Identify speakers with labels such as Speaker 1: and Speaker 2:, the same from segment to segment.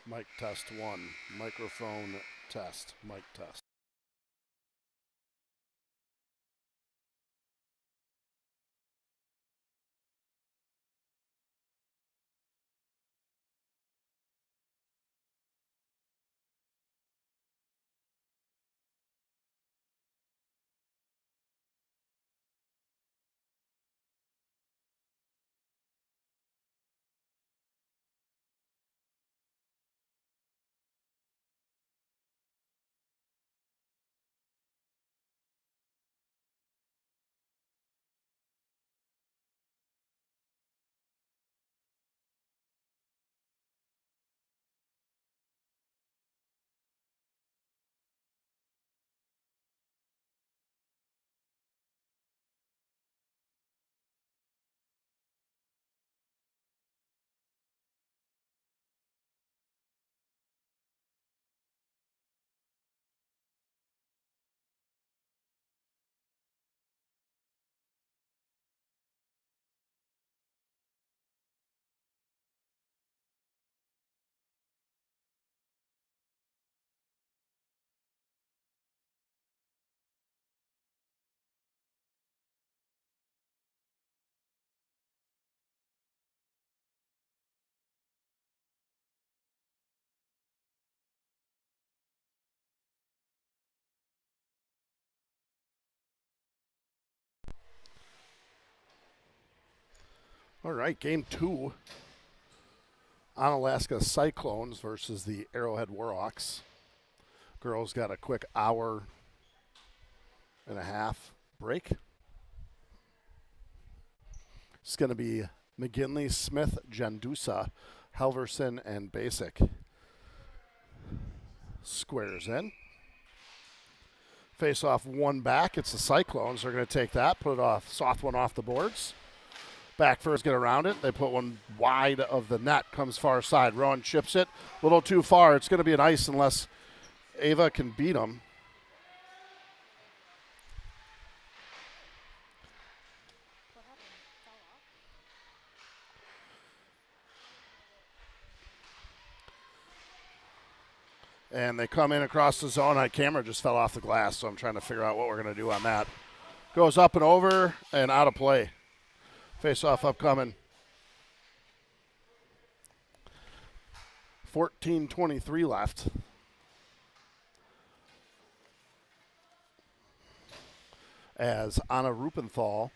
Speaker 1: Mic test one. Microphone test. Mic test. All right, game two. Onalaska Cyclones versus the Arrowhead Warhawks. Girls got a quick hour and a half break. It's going to be McGinley, Smith, Jandusa, Halverson, and Basic. Squares in. Face off one back. It's the Cyclones. They're going to take that, put it off, soft one off the boards. Back first, get around it. They put one wide of the net, comes far side. Rowan chips it a little too far. It's going to be an ice unless Ava can beat him. And they come in across the zone. My camera just fell off the glass, so I'm trying to figure out what we're going to do on that. Goes up and over and out of play. Face-off upcoming. 14:23 left. As Anna Rupenthal,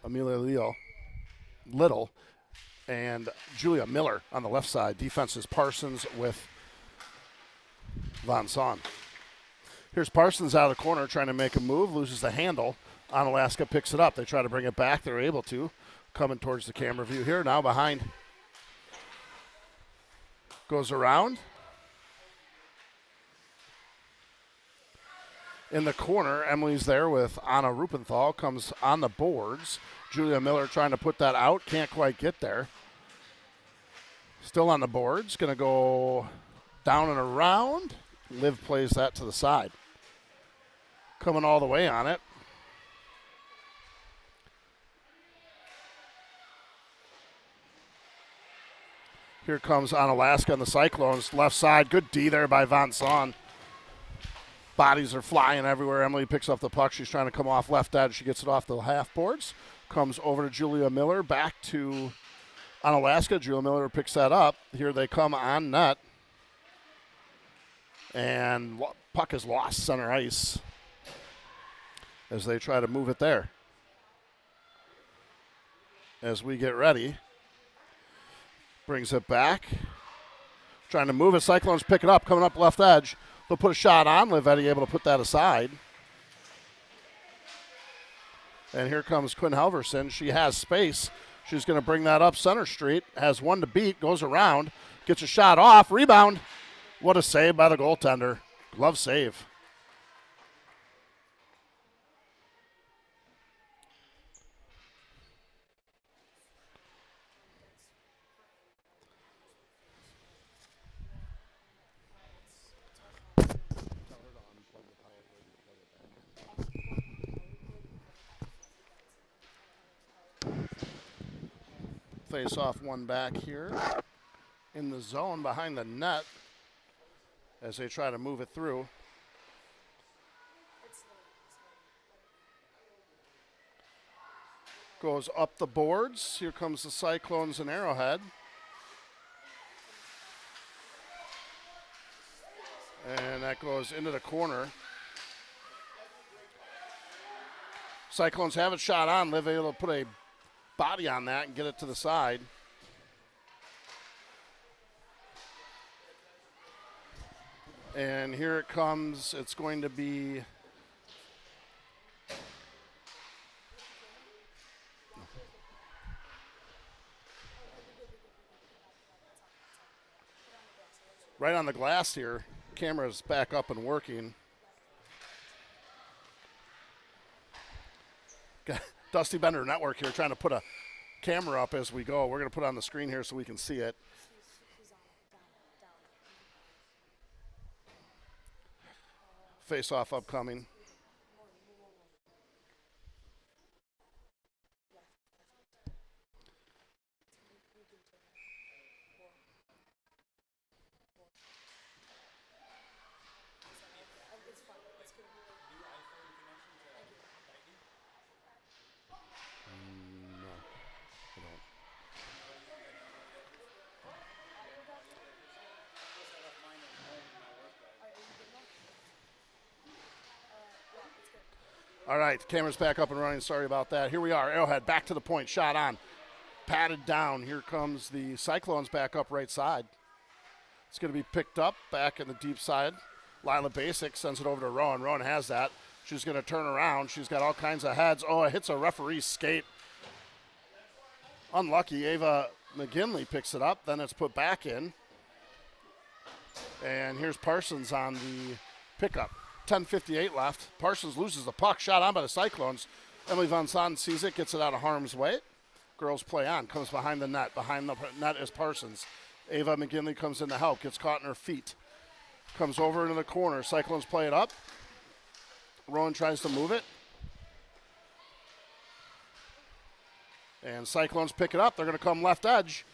Speaker 1: Amelia Little, and Julia Miller on the left side. Defense is Parsons with Von Son. Here's Parsons out of the corner trying to make a move, loses the handle. Onalaska picks it up. They try to bring it back. They're able to. Coming towards the camera view here. Now behind. Goes around. In the corner, Emily's there with Anna Rupenthal. Comes on the boards. Julia Miller trying to put that out. Can't quite get there. Still on the boards. Going to go down and around. Liv plays that to the side. Coming all the way on it. Here comes Onalaska on the Cyclones. Left side. Good D there by Von Son. Bodies are flying everywhere. Emily picks up the puck. She's trying to come off left edge. She gets it off the half boards. Comes over to Julia Miller. Back to Onalaska. Julia Miller picks that up. Here they come on net. And puck is lost center ice as they try to move it there. As we get ready. Brings it back. Trying to move it. Cyclones pick it up. Coming up left edge. They'll put a shot on. Livetti able to put that aside. And here comes Quinn Halverson. She has space. She's going to bring that up center street. Has one to beat. Goes around. Gets a shot off. Rebound. What a save by the goaltender. Glove save. Face off one back here. in the zone behind the net as they try to move it through. Goes up the boards. Here comes the Cyclones and Arrowhead. And that goes into the corner. Cyclones have it shot on. Liv able to put a body on that and get it to the side. And here it comes. It's going to be right on the glass here. Camera's back up and working. Dusty Bender Network here trying to put a camera up as we go. We're going to put it on the screen here so we can see it. Face-off upcoming. All right, camera's back up and running. Sorry about that. Here we are. Arrowhead back to the point. Shot on. Patted down. Here comes the Cyclones back up right side. It's going to be picked up back in the deep side. Lila Basic sends it over to Rowan. Rowan has that. She's going to turn around. She's got all kinds of heads. Oh, it hits a referee's skate. Unlucky. Ava McGinley picks it up. Then it's put back in. And here's Parsons on the pickup. 10:58 left. Parsons loses the puck. Shot on by the Cyclones. Emily Van Son sees it, gets it out of harm's way. Girls play on. Comes behind the net. Behind the net is Parsons. Ava McGinley comes in to help. Gets caught in her feet. Comes over into the corner. Cyclones play it up. Rowan tries to move it. And Cyclones pick it up. They're going to come left edge.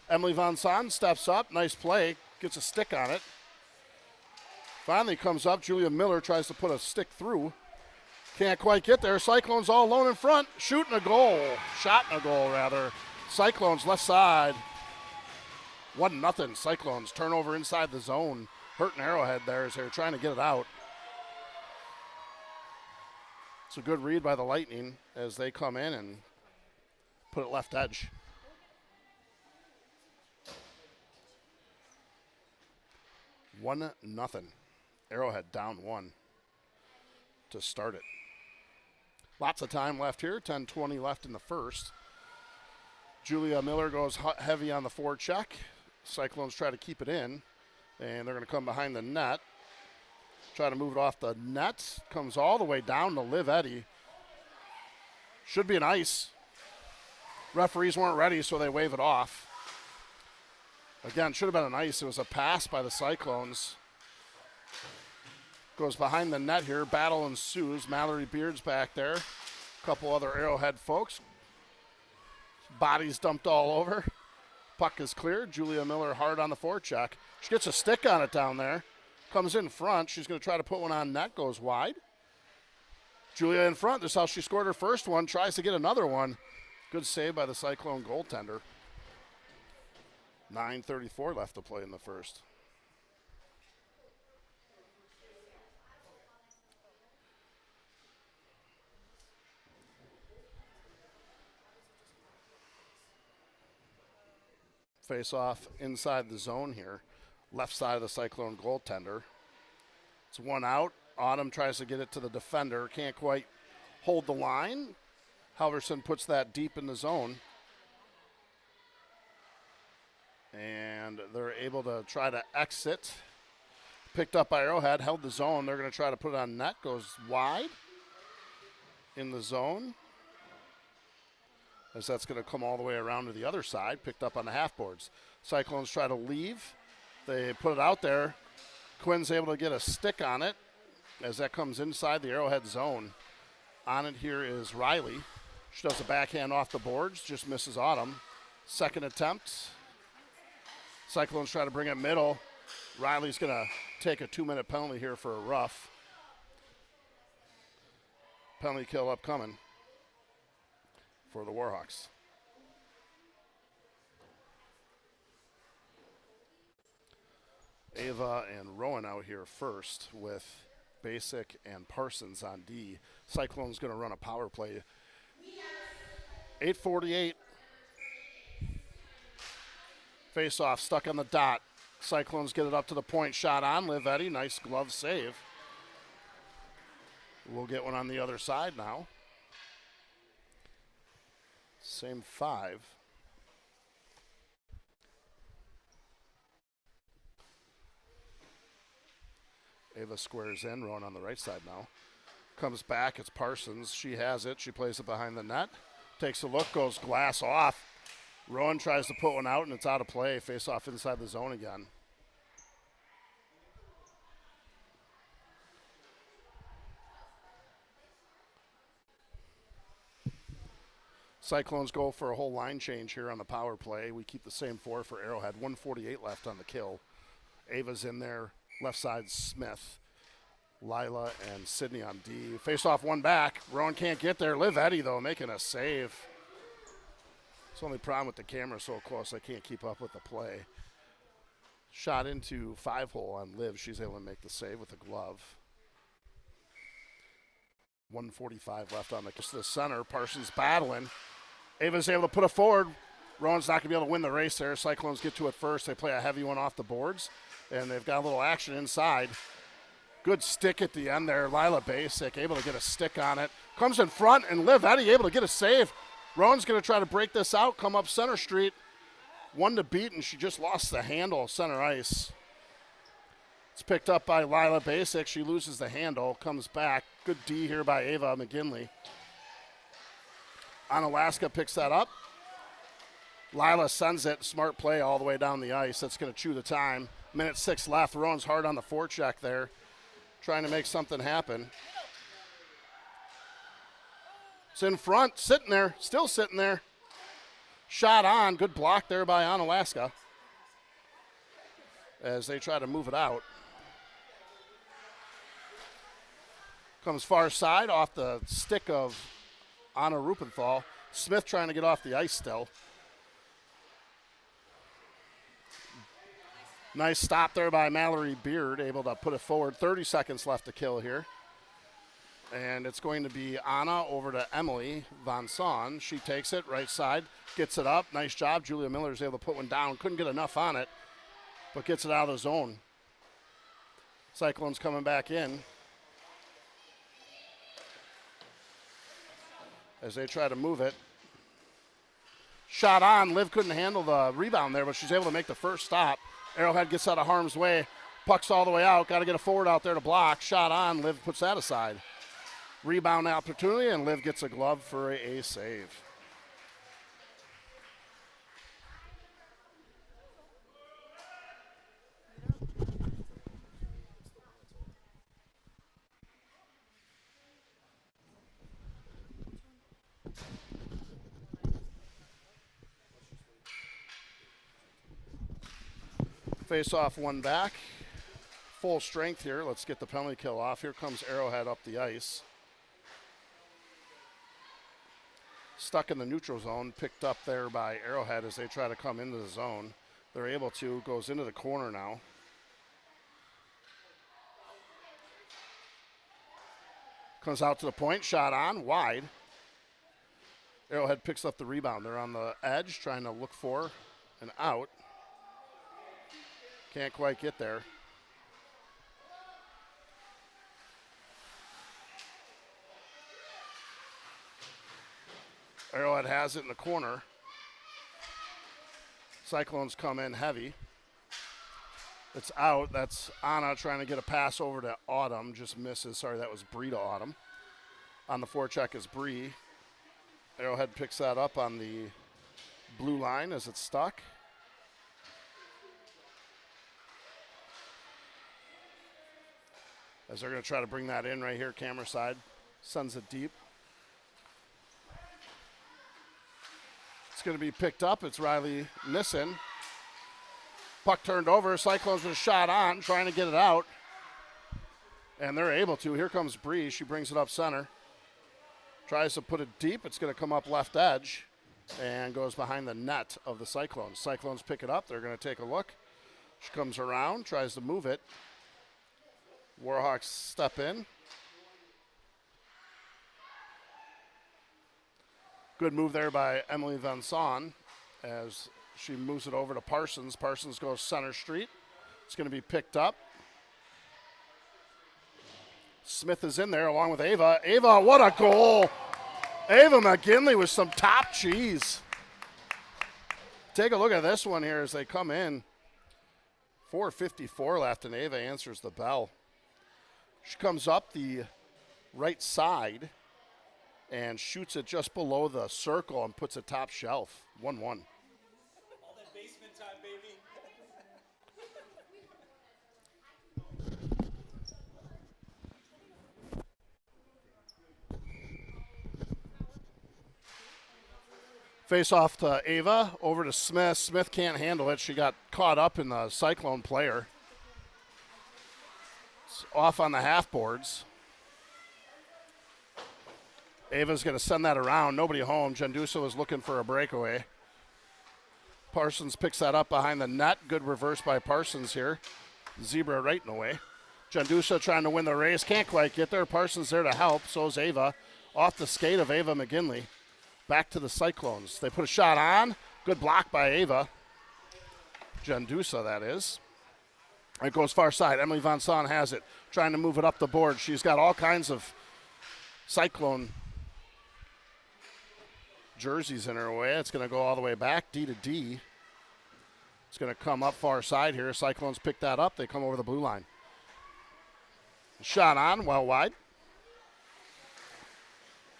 Speaker 1: Emily Van Son steps up. Nice play. Gets a stick on it. Finally comes up. Julia Miller tries to put a stick through. Can't quite get there. Cyclones all alone in front. Shooting a goal. Shot in a goal, rather. Cyclones left side. 1-0. Cyclones turnover inside the zone. Hurting Arrowhead there as they're trying to get it out. It's a good read by the Lightning as they come in and put it left edge. One nothing. Arrowhead down 1 to start it. Lots of time left here. 10:20 left in the first. Julia Miller goes heavy on the forecheck. Cyclones try to keep it in, and they're going to come behind the net. Try to move it off the net. Comes all the way down to Liv Eddy. Should be an ice. Referees weren't ready, so they wave it off. Again, should have been an ice. It was a pass by the Cyclones. Goes behind the net here. Battle ensues. Mallory Beard's back there. A couple other Arrowhead folks. Bodies dumped all over. Puck is cleared. Julia Miller hard on the forecheck. She gets a stick on it down there. Comes in front. She's going to try to put one on net. Goes wide. Julia in front. This is how she scored her first one. Tries to get another one. Good save by the Cyclone goaltender. 9:34 left to play in the first. Face off inside the zone here. Left side of the Cyclone goaltender. It's one out. Autumn tries to get it to the defender. Can't quite hold the line. Halverson puts that deep in the zone. And they're able to try to exit. Picked up by Arrowhead. Held the zone. They're going to try to put it on net. Goes wide in the zone. As that's going to come all the way around to the other side. Picked up on the half boards. Cyclones try to leave. They put it out there. Quinn's able to get a stick on it as that comes inside the Arrowhead zone. On it here is Riley. She does a backhand off the boards. Just misses Autumn. Second attempt. Cyclones try to bring it middle. Riley's going to take a 2-minute penalty here for a rough. Penalty kill upcoming for the Warhawks. Ava and Rowan out here first with Basic and Parsons on D. Cyclone's going to run a power play. 8:48. Face off, stuck on the dot. Cyclones get it up to the point, shot on. Livetti, nice glove save. We'll get one on the other side now. Same 5. Ava squares in, Rowan on the right side now. Comes back, it's Parsons. She has it, she plays it behind the net. Takes a look, goes glass off. Rowan tries to put one out, and it's out of play. Face off inside the zone again. Cyclones go for a whole line change here on the power play. We keep the same 4 for Arrowhead. 1:48 left on the kill. Ava's in there. Left side, Smith. Lila and Sydney on D. Face off one back. Rowan can't get there. Livetti, though, making a save. It's the only problem with the camera so close I can't keep up with the play. Shot into 5-hole on Liv. She's able to make the save with a glove. 1:45 left on the center. Parsons battling. Ava's able to put it forward. Rowan's not going to be able to win the race there. Cyclones get to it first. They play a heavy one off the boards, and they've got a little action inside. Good stick at the end there. Lila Basic able to get a stick on it. Comes in front, and Livetti able to get a save. Rowan's going to try to break this out, come up center street. 1 to beat, and she just lost the handle center ice. It's picked up by Lila Basic. She loses the handle, comes back. Good D here by Ava McGinley. Onalaska picks that up. Lila sends it. Smart play all the way down the ice. That's going to chew the time. 1:06 left. Rowan's hard on the forecheck there, trying to make something happen. It's in front, sitting there, still sitting there. Shot on. Good block there by Onalaska as they try to move it out. Comes far side off the stick of Anna Rupenthal. Smith trying to get off the ice still. Nice stop there by Mallory Beard, able to put it forward. 30 seconds left to kill here. And it's going to be Anna over to Emily Von Son. She takes it, right side, gets it up. Nice job. Julia Miller is able to put one down. Couldn't get enough on it, but gets it out of the zone. Cyclones coming back in as they try to move it. Shot on. Liv couldn't handle the rebound there, but she's able to make the first stop. Arrowhead gets out of harm's way. Puck's all the way out. Got to get a forward out there to block. Shot on. Liv puts that aside. Rebound opportunity, and Liv gets a glove for a save. Face off one back. Full strength here. Let's get the penalty kill off. Here comes Arrowhead up the ice. Stuck in the neutral zone, picked up there by Arrowhead as they try to come into the zone. They're able to, goes into the corner now. Comes out to the point, shot on, wide. Arrowhead picks up the rebound. They're on the edge, trying to look for an out. Can't quite get there. Arrowhead has it in the corner. Cyclones come in heavy. It's out. That's Anna trying to get a pass over to Autumn. Just misses. Sorry, that was Bree to Autumn. On the forecheck is Bree. Arrowhead picks that up on the blue line as it's stuck. As they're going to try to bring that in right here, camera side. Sends it deep. It's going to be picked up. It's Riley Nissen. Puck turned over. Cyclones with a shot on, trying to get it out. And they're able to. Here comes Bree. She brings it up center. Tries to put it deep. It's going to come up left edge and goes behind the net of the Cyclones. Cyclones pick it up. They're going to take a look. She comes around, tries to move it. Warhawks step in. Good move there by Emily Van Son as she moves it over to Parsons. Parsons goes center street. It's going to be picked up. Smith is in there along with Ava. Ava, what a goal! Ava McGinley with some top cheese. Take a look at this one here as they come in. 4:54 left, and Ava answers the bell. She comes up the right side and shoots it just below the circle and puts it top shelf. 1-1.
Speaker 2: All that basement time, baby.
Speaker 1: Face off to Ava, over to Smith. Smith can't handle it. She got caught up in the Cyclone player. It's off on the half boards. Ava's going to send that around. Nobody home. Gendusa was looking for a breakaway. Parsons picks that up behind the net. Good reverse by Parsons here. Zebra right in the way. Gendusa trying to win the race. Can't quite get there. Parsons there to help. So is Ava. Off the skate of Ava McGinley. Back to the Cyclones. They put a shot on. Good block by Ava. Gendusa, that is. It goes far side. Emily Van Son has it. Trying to move it up the board. She's got all kinds of Cyclone jerseys in her way. It's going to go all the way back, D to D. It's going to come up far side here. Cyclones pick that up. They come over the blue line. Shot on, well wide.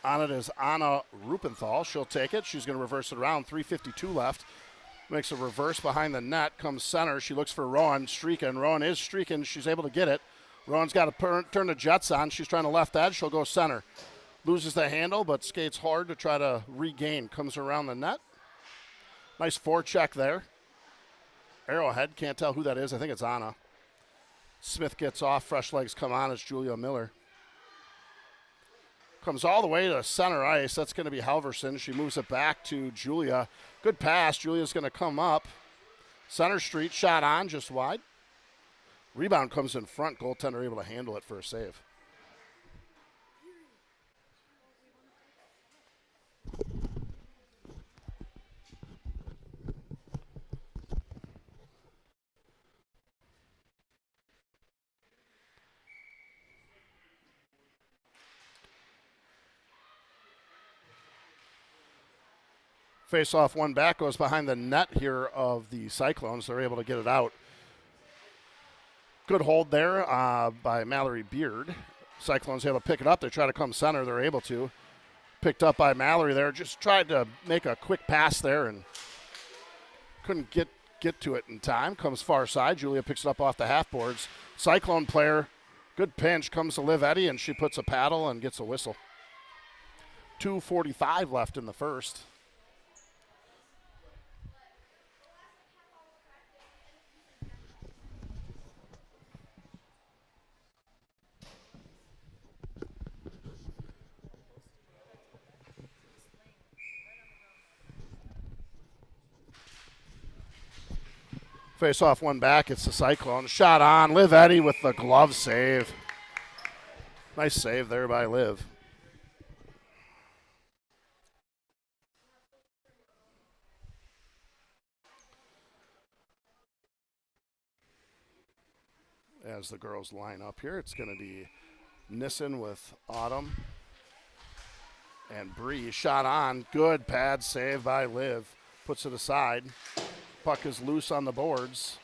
Speaker 1: On it is Anna Rupenthal. She'll take it. She's going to reverse it around. 3:52 left. Makes a reverse behind the net. Comes center. She looks for Rowan streaking. Rowan is streaking. She's able to get it. Rowan's got to turn the jets on. She's trying to left edge. She'll go center. Loses the handle, but skates hard to try to regain. Comes around the net. Nice forecheck there. Arrowhead. Can't tell who that is. I think it's Anna. Smith gets off. Fresh legs come on. It's Julia Miller. Comes all the way to center ice. That's going to be Halverson. She moves it back to Julia. Good pass. Julia's going to come up. Center street. Shot on. Just wide. Rebound comes in front. Goaltender able to handle it for a save. Face off one back, goes behind the net here of the Cyclones. They're able to get it out. Good hold there by Mallory Beard. Cyclones able to pick it up. They try to come center. They're able to. Picked up by Mallory there. Just tried to make a quick pass there and couldn't get to it in time. Comes far side. Julia picks it up off the half boards. Cyclone player, good pinch. Comes to Liv Eddy, and she puts a paddle and gets a whistle. 2:45 left in the first. Face off one back. It's the Cyclone. Shot on. Liv Eddy with the glove save. Nice save there by Liv. As the girls line up here, it's going to be Nissen with Autumn and Bree. Shot on. Good pad save by Liv. Puts it aside. Puck is loose on the boards.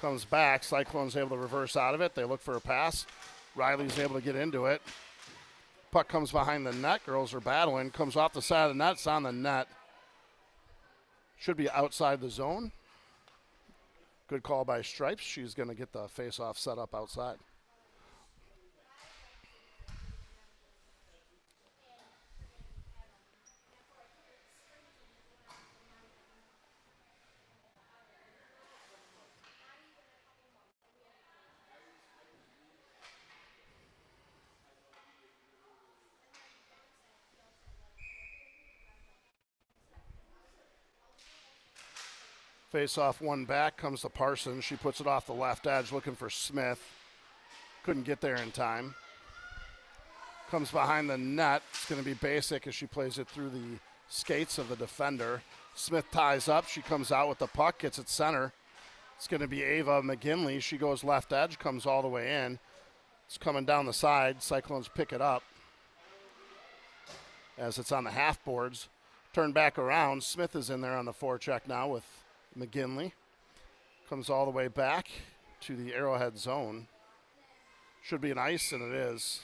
Speaker 1: Comes back. Cyclone's able to reverse out of it. They look for a pass. Riley's able to get into it. Puck comes behind the net. Girls are battling. Comes off the side of the net. It's on the net. Should be outside the zone. Good call by Stripes. She's going to get the face-off set up outside. Face off one back comes to Parsons. She puts it off the left edge looking for Smith. Couldn't get there in time. Comes behind the net. It's going to be basic as she plays it through the skates of the defender. Smith ties up. She comes out with the puck, gets it center. It's going to be Ava McGinley. She goes left edge, comes all the way in. It's coming down the side. Cyclones pick it up as it's on the half boards. Turn back around. Smith is in there on the forecheck now with McGinley. Comes all the way back to the Arrowhead zone. Should be an ice, and it is.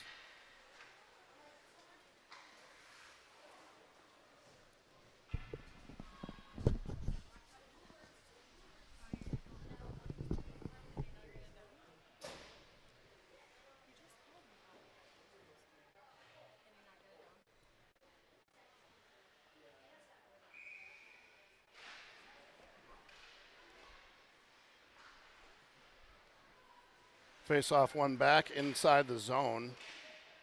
Speaker 1: Face off one back inside the zone.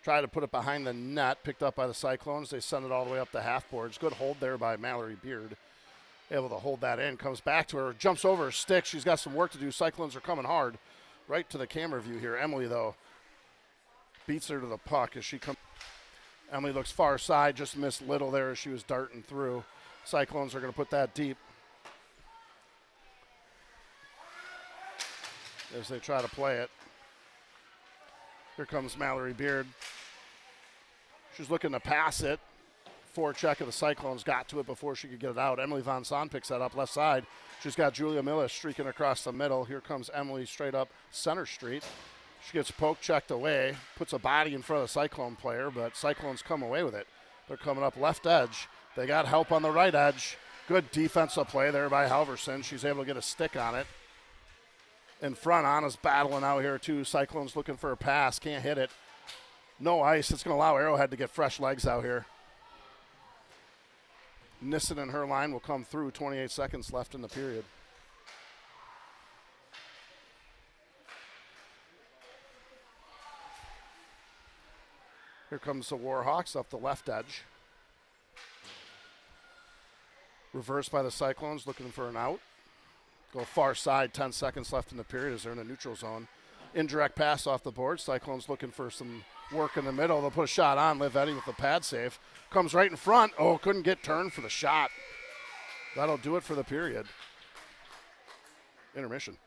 Speaker 1: Try to put it behind the net, picked up by the Cyclones. They send it all the way up the half boards. Good hold there by Mallory Beard. Able to hold that in. Comes back to her, jumps over her stick. She's got some work to do. Cyclones are coming hard. Right to the camera view here. Emily, though, beats her to the puck as she comes. Emily looks far side, just missed Little there as she was darting through. Cyclones are going to put that deep as they try to play it. Here comes Mallory Beard. She's looking to pass it. Forecheck of the Cyclones got to it before she could get it out. Emily Von Son picks that up left side. She's got Julia Miller streaking across the middle. Here comes Emily straight up center street. She gets poke checked away, puts a body in front of the Cyclone player, but Cyclones come away with it. They're coming up left edge. They got help on the right edge. Good defensive play there by Halverson. She's able to get a stick on it. In front, Anna's battling out here too. Cyclones looking for a pass, can't hit it. No ice. It's going to allow Arrowhead to get fresh legs out here. Nissen and her line will come through. 28 seconds left in the period. Here comes the Warhawks up the left edge. Reversed by the Cyclones, looking for an out. Go far side, 10 seconds left in the period as they're in the neutral zone. Indirect pass off the board. Cyclones looking for some work in the middle. They'll put a shot on. Liv Eddy with the pad save. Comes right in front. Oh, couldn't get turned for the shot. That'll do it for the period. Intermission.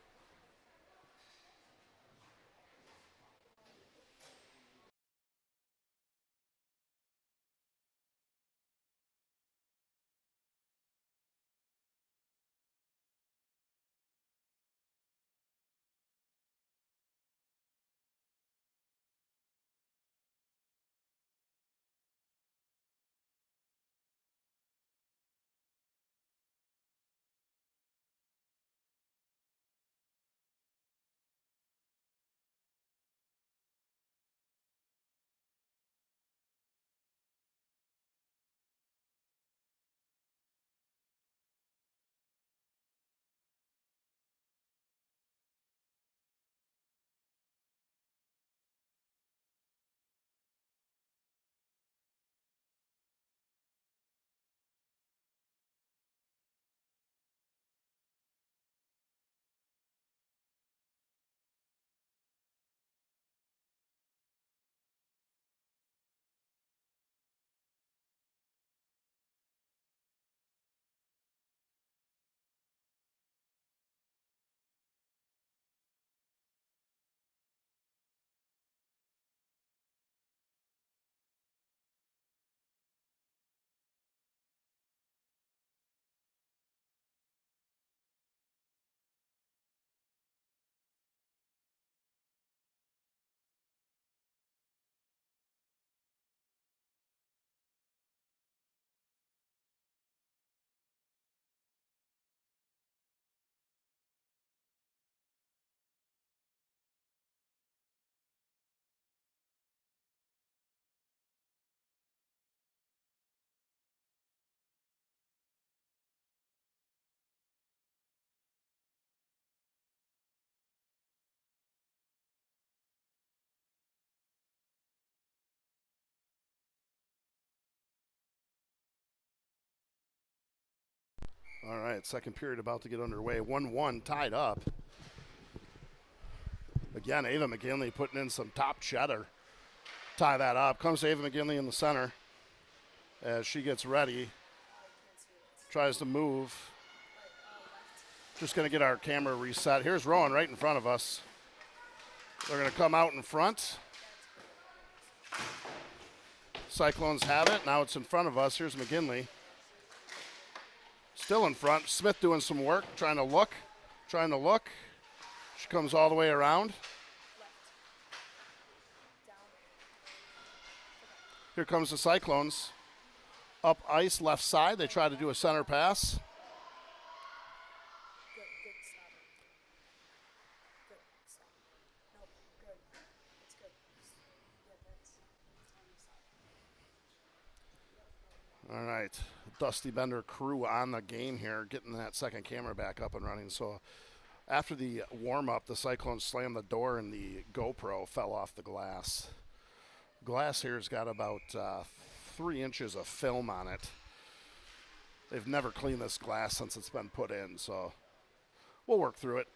Speaker 1: All right, second period about to get underway. 1-1 tied up. Again, Ava McGinley putting in some top cheddar. Tie that up. Comes Ava McGinley in the center as she gets ready. Tries to move. Just going to get our camera reset. Here's Rowan right in front of us. They're going to come out in front. Cyclones have it. Now it's in front of us. Here's McGinley. Still in front. Smith doing some work, trying to look. She comes all the way around. Here comes the Cyclones. Up ice, left side. They try to do a center pass. All right, Dusty Bender crew on the game here, getting that second camera back up and running. So after the warm-up, the Cyclones slammed the door and the GoPro fell off the glass. Glass here's got about 3 inches of film on it. They've never cleaned this glass since it's been put in, so we'll work through it.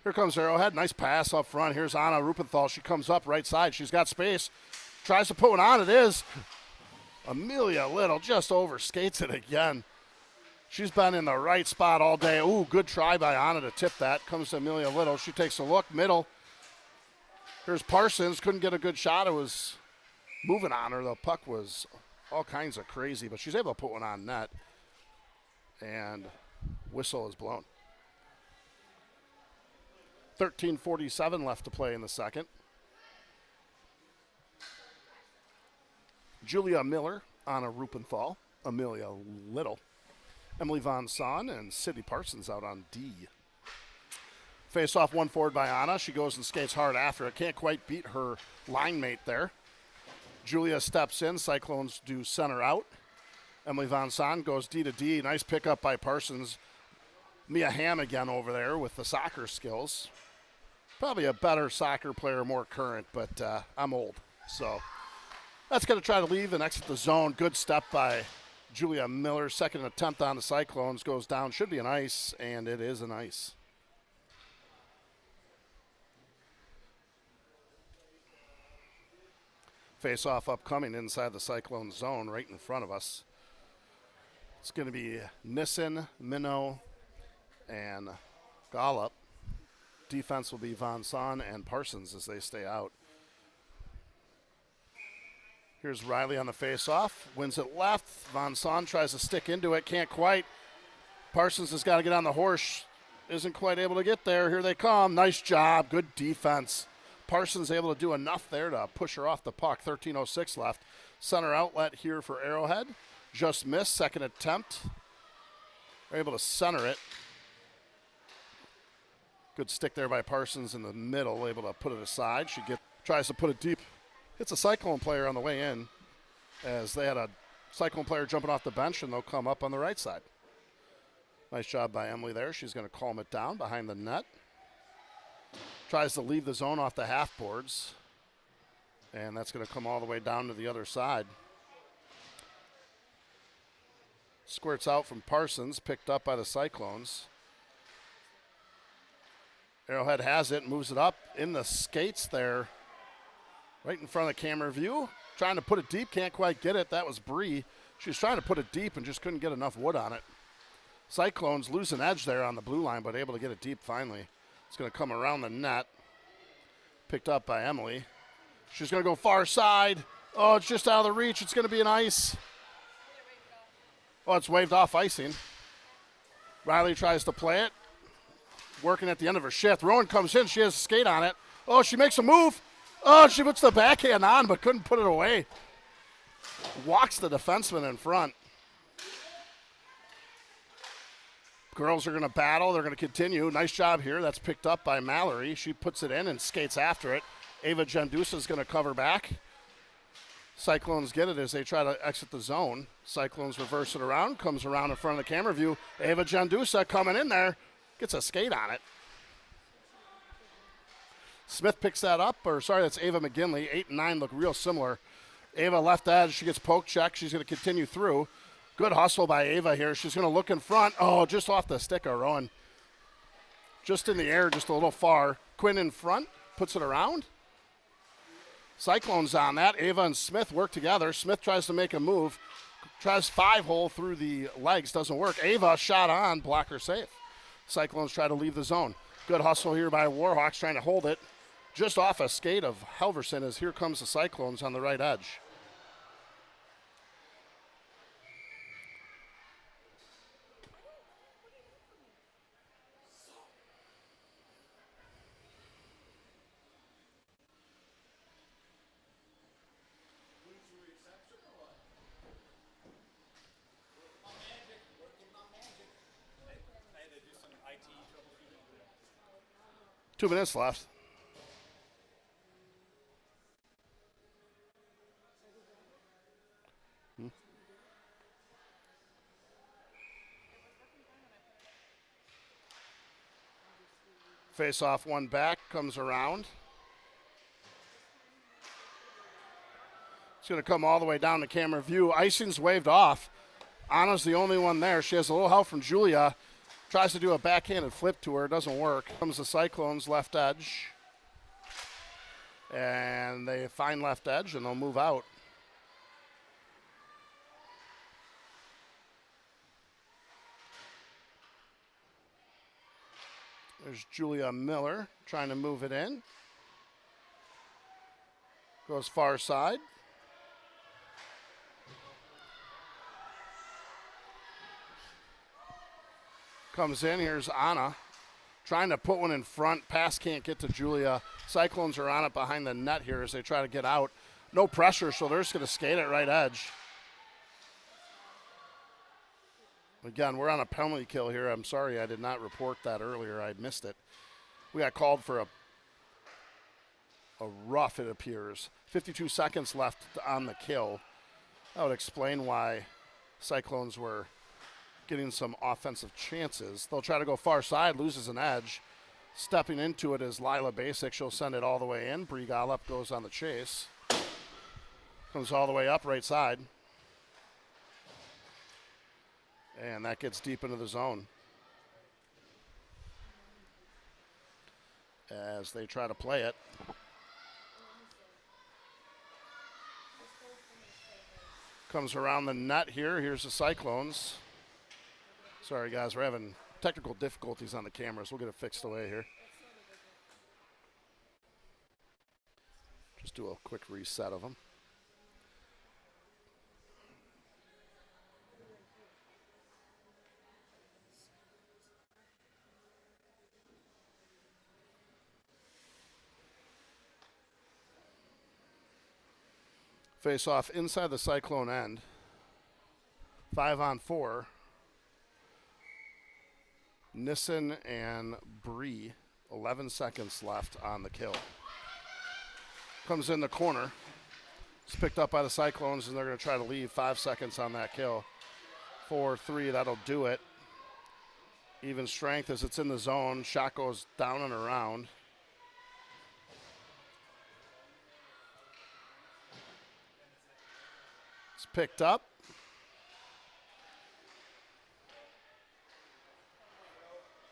Speaker 1: Here comes Arrowhead. Nice pass up front. Here's Anna Rupenthal. She comes up right side. She's got space. Tries to put one on. It is. Amelia Little just overskates it again. She's been in the right spot all day. Ooh, good try by Anna to tip that. Comes to Amelia Little. She takes a look. Middle. Here's Parsons. Couldn't get a good shot. It was moving on her. The puck was all kinds of crazy, but she's able to put one on net. And whistle is blown. 13:47 left to play in the second. Julia Miller, Anna Rupenthal, Amelia Little, Emily Von Son, and Sydney Parsons out on D. Face off one forward by Anna. She goes and skates hard after it. Can't quite beat her line mate there. Julia steps in. Cyclones do center out. Emily Von Son goes D to D. Nice pickup by Parsons. Mia Hamm again over there with the soccer skills. Probably a better soccer player, more current, but I'm old, so that's going to try to leave and exit the zone. Good step by Julia Miller. Second attempt on the Cyclones goes down. Should be an ice, and it is an ice. Face-off upcoming inside the Cyclone zone right in front of us. It's going to be Nissen, Minnow, and Gollop. Defense will be Von Son and Parsons as they stay out. Here's Riley on the face-off. Wins it left. Von Son tries to stick into it. Can't quite. Parsons has got to get on the horse. Isn't quite able to get there. Here they come. Nice job. Good defense. Parsons able to do enough there to push her off the puck. 13:06 left. Center outlet here for Arrowhead. Just missed. Second attempt. They're able to center it. Good stick there by Parsons in the middle. Able to put it aside. She tries to put it deep. It's a Cyclone player on the way in, as they had a Cyclone player jumping off the bench, and they'll come up on the right side. Nice job by Emily there. She's going to calm it down behind the net. Tries to leave the zone off the half boards, and that's going to come all the way down to the other side. Squirts out from Parsons, picked up by the Cyclones. Arrowhead has it, moves it up in the skates there. Right in front of the camera view. Trying to put it deep, can't quite get it. That was Bree. She was trying to put it deep and just couldn't get enough wood on it. Cyclones lose an edge there on the blue line, but able to get it deep finally. It's going to come around the net. Picked up by Emily. She's going to go far side. Oh, it's just out of the reach. It's going to be an ice. Oh, it's waved off icing. Riley tries to play it. Working at the end of her shift. Rowan comes in. She has a skate on it. Oh, she makes a move. Oh, she puts the backhand on, but couldn't put it away. Walks the defenseman in front. Girls are going to battle. They're going to continue. Nice job here. That's picked up by Mallory. She puts it in and skates after it. Ava Gendusa is going to cover back. Cyclones get it as they try to exit the zone. Cyclones reverse it around. Comes around in front of the camera view. Ava Gendusa coming in there. Gets a skate on it. Smith picks that up, that's Ava McGinley. 8 and 9 look real similar. Ava left edge, she gets poke check. She's going to continue through. Good hustle by Ava here. She's going to look in front. Oh, just off the stick of Rowan. Just in the air, just a little far. Quinn in front, puts it around. Cyclones on that. Ava and Smith work together. Smith tries to make a move. Tries 5-hole through the legs. Doesn't work. Ava shot on. Blocker safe. Cyclones try to leave the zone. Good hustle here by Warhawks trying to hold it. Just off a skate of Halverson as here comes the Cyclones on the right edge.
Speaker 2: I had to do some IT troubleshooting.
Speaker 1: 2 minutes left. Face off one back, comes around. It's going to come all the way down to camera view. Icing's waved off. Anna's the only one there. She has a little help from Julia. Tries to do a backhanded flip to her. It doesn't work. Comes the Cyclones left edge. And they find left edge and they'll move out. There's Julia Miller trying to move it in. Goes far side. Comes in. Here's Anna trying to put one in front. Pass can't get to Julia. Cyclones are on it behind the net here as they try to get out. No pressure, so they're just going to skate it right edge. Again, we're on a penalty kill here. I'm sorry I did not report that earlier. I missed it. We got called for a rough, it appears. 52 seconds left on the kill. That would explain why Cyclones were getting some offensive chances. They'll try to go far side, loses an edge. Stepping into it is Lila Basic. She'll send it all the way in. Bree Gollop goes on the chase. Comes all the way up right side. And that gets deep into the zone. As they try to play it. Comes around the net here. Here's the Cyclones. Sorry, guys. We're having technical difficulties on the cameras. We'll get it fixed away here. Just do a quick reset of them. Face off inside the Cyclone end. 5-on-4. Nissen and Bree. 11 seconds left on the kill. Comes in the corner. It's picked up by the Cyclones, and they're going to try to leave. 5 seconds on that kill. 4-3, that'll do it. Even strength as it's in the zone. Shot goes down and around. It's picked up.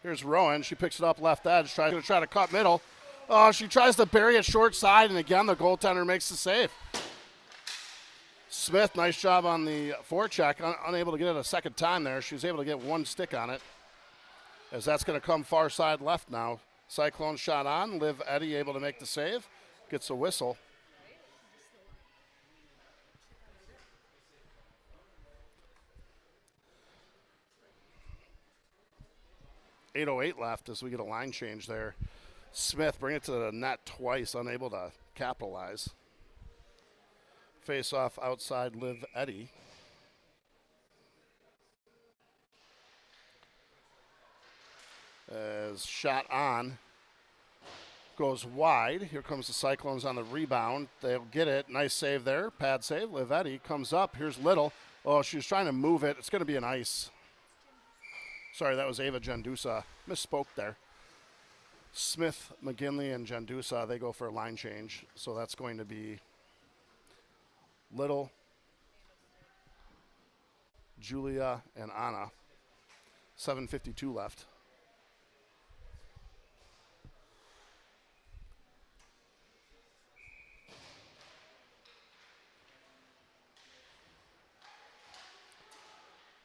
Speaker 1: Here's Rowan. She picks it up left edge. Trying to try to cut middle. Oh, she tries to bury it short side, and again, the goaltender makes the save. Smith, nice job on the forecheck. Unable to get it a second time there. She was able to get one stick on it. As that's going to come far side left now. Cyclone shot on. Liv Eddy able to make the save. Gets a whistle. .808 left as we get a line change there. Smith bring it to the net twice, unable to capitalize. Face off outside Liv Eddy. As shot on. Goes wide. Here comes the Cyclones on the rebound. They'll get it. Nice save there. Pad save. Liv Eddy comes up. Here's Little. Oh, she was trying to move it. It's going to be an ice. Sorry, that was Ava Gendusa. Misspoke there. Smith, McGinley, and Gendusa, they go for a line change. So that's going to be Little, Julia and Anna. 7:52 left.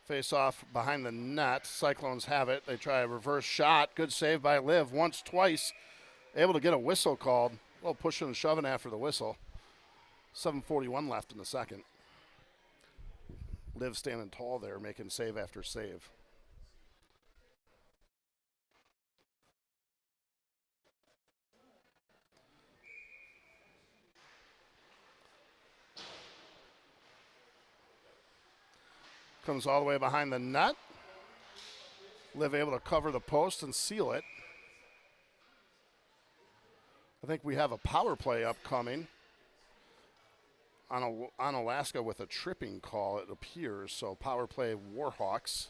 Speaker 1: Face off behind the net. Cyclones have it. They try a reverse shot. Good save by Liv. Once, twice. Able to get a whistle called. A little pushing and shoving after the whistle. 7:41 left in the second. Liv standing tall there, making save after save. Comes all the way behind the net. Liv able to cover the post and seal it. I think we have a power play upcoming on Alaska with a tripping call, it appears. So power play Warhawks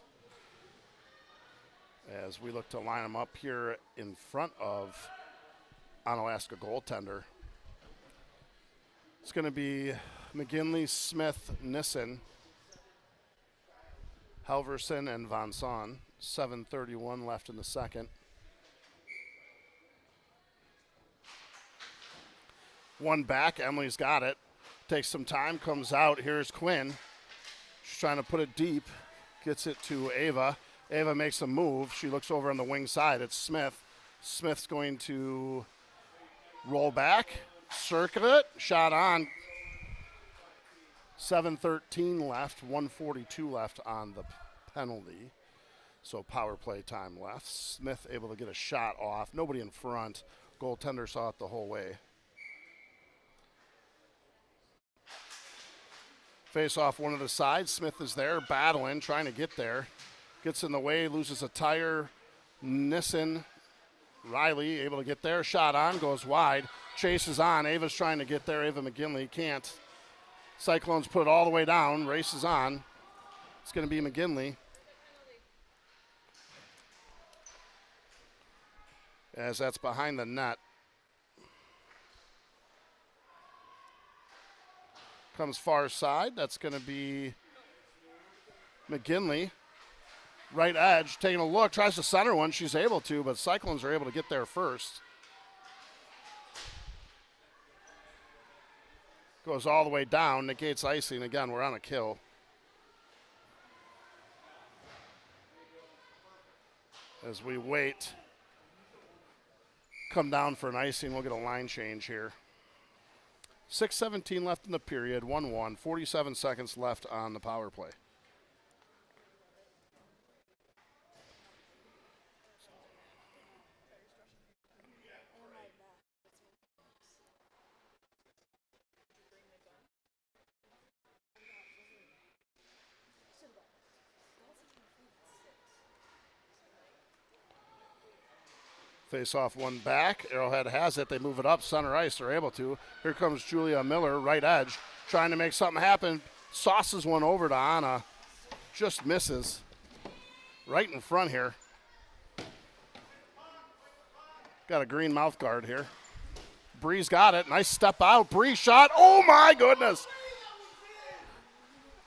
Speaker 1: as we look to line them up here in front of Alaska goaltender. It's going to be McGinley, Smith, Nissen, Halverson, and Van Son. 7:31 left in the second. One back, Emily's got it. Takes some time, comes out. Here's Quinn. She's trying to put it deep. Gets it to Ava. Ava makes a move. She looks over on the wing side. It's Smith. Smith's going to roll back, circle it, shot on. 7:13 left, 1:42 left on the penalty. So power play time left. Smith able to get a shot off. Nobody in front. Goaltender saw it the whole way. Face off one of the sides. Smith is there battling, trying to get there. Gets in the way, loses a tire. Nissen, Riley able to get there. Shot on, goes wide. Chases on. Ava's trying to get there. Ava McGinley can't. Cyclones put it all the way down. Races on. It's going to be McGinley. As that's behind the net. Comes far side. That's going to be McGinley. Right edge, taking a look, tries to center one. She's able to, but Cyclones are able to get there first. Goes all the way down, negates icing. Again, we're on a kill. As we wait, come down for an icing, we'll get a line change here. 6:17 left in the period, 1-1, 47 seconds left on the power play. Face off one back. Arrowhead has it. They move it up center ice. They're able to. Here comes Julia Miller, right edge, trying to make something happen. Sauces one over to Anna. Just misses. Right in front here. Got a green mouth guard here. Bree's got it. Nice step out. Bree shot. Oh my goodness.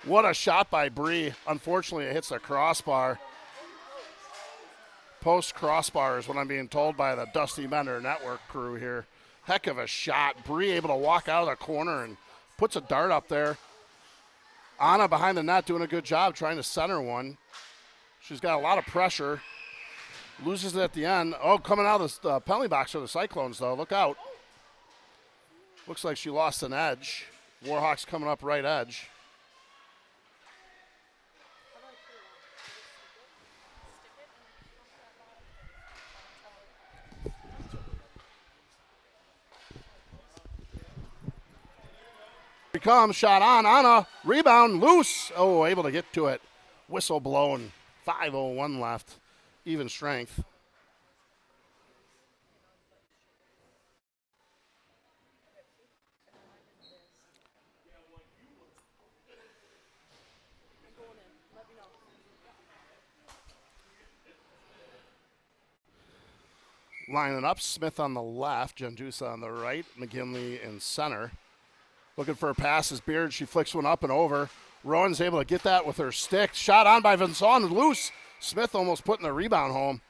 Speaker 1: What a shot by Bree. Unfortunately, it hits the crossbar. Post crossbar is what I'm being told by the Dusty Bender Network crew here. Heck of a shot. Bree able to walk out of the corner and puts a dart up there. Anna behind the net doing a good job trying to center one. She's got a lot of pressure. Loses it at the end. Oh, coming out of the penalty box for the Cyclones, though. Look out. Looks like she lost an edge. Warhawks coming up right edge. Here comes, shot on, Anna, rebound, loose. Oh, able to get to it. Whistle blown, 5:01 left, even strength. Lining up, Smith on the left, Janjusa on the right, McGinley in center. Looking for a pass is Beard. She flicks one up and over. Rowan's able to get that with her stick. Shot on by Vinson, loose. Smith almost putting the rebound home.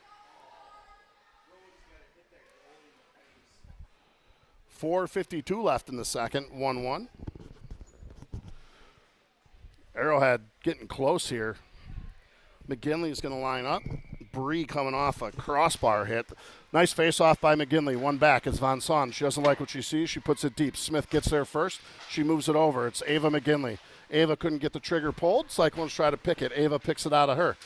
Speaker 1: 4:52 left in the second, 1-1. Arrowhead getting close here. McGinley's going to line up. Bree coming off a crossbar hit. Nice face-off by McGinley. One back. It's Von Son. She doesn't like what she sees. She puts it deep. Smith gets there first. She moves it over. It's Ava McGinley. Ava couldn't get the trigger pulled. Cyclones try to pick it. Ava picks it out of her.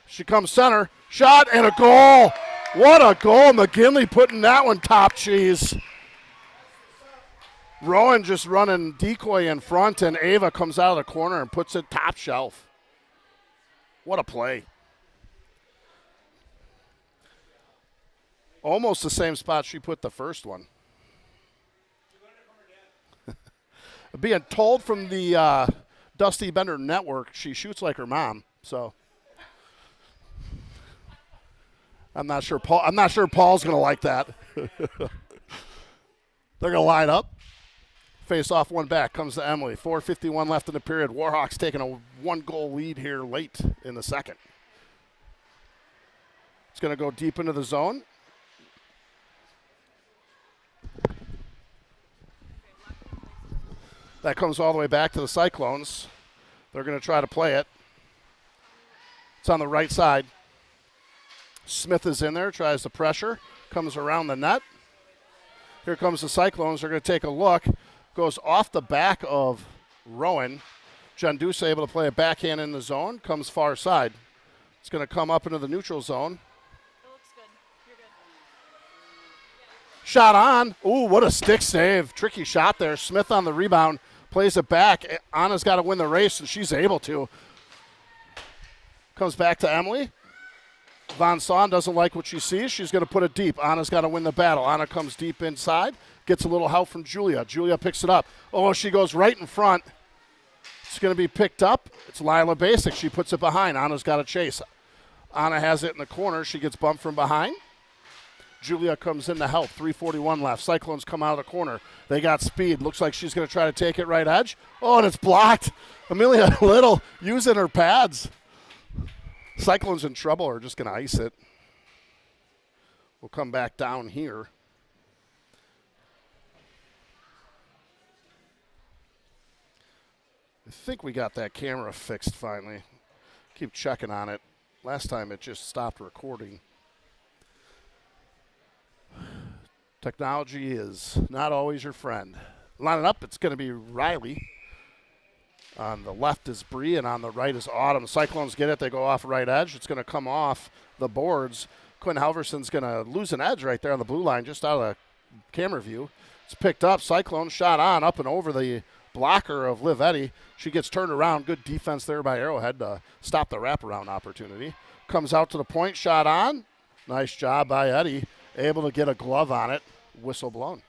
Speaker 1: She comes center. Shot and a goal. What a goal. McGinley putting that one top cheese. Rowan just running decoy in front, and Ava comes out of the corner and puts it top shelf. What a play. Almost the same spot she put the first one. Being told from the Dusty Bender Network, she shoots like her mom, so I'm not sure Paul's going to like that. They're going to line up. Face off, one back, comes to Emily. 4:51 left in the period. Warhawks taking a one-goal lead here late in the second. It's going to go deep into the zone. That comes all the way back to the Cyclones. They're going to try to play it. It's on the right side. Smith is in there, tries to pressure, comes around the net. Here comes the Cyclones. They're going to take a look. Goes off the back of Rowan. Jandusa able to play a backhand in the zone. Comes far side. It's going to come up into the neutral zone.
Speaker 3: It looks good. You're good.
Speaker 1: Shot on. Ooh, what a stick save. Tricky shot there. Smith on the rebound. Plays it back. Anna's got to win the race, and she's able to. Comes back to Emily. Von Son doesn't like what she sees. She's going to put it deep. Anna's got to win the battle. Anna comes deep inside. Gets a little help from Julia. Julia picks it up. Oh, she goes right in front. It's going to be picked up. It's Lila Basic. She puts it behind. Anna's got to chase. Anna has it in the corner. She gets bumped from behind. Julia comes in to help. 3:41 left. Cyclones come out of the corner. They got speed. Looks like she's going to try to take it right edge. Oh, and it's blocked. Amelia Little using her pads. Cyclones in trouble are just going to ice it. We'll come back down here. I think we got that camera fixed finally. Keep checking on it. Last time it just stopped recording. Technology is not always your friend. Lining up, it's going to be Riley. On the left is Bree, and on the right is Autumn. Cyclones get it. They go off right edge. It's going to come off the boards. Quinn Halverson's going to lose an edge right there on the blue line, just out of the camera view. It's picked up. Cyclones shot on, up and over the blocker of Liv Eddy. She gets turned around. Good defense there by Arrowhead to stop the wraparound opportunity. Comes out to the point, shot on. Nice job by Eddy. Able to get a glove on it. Whistle blown.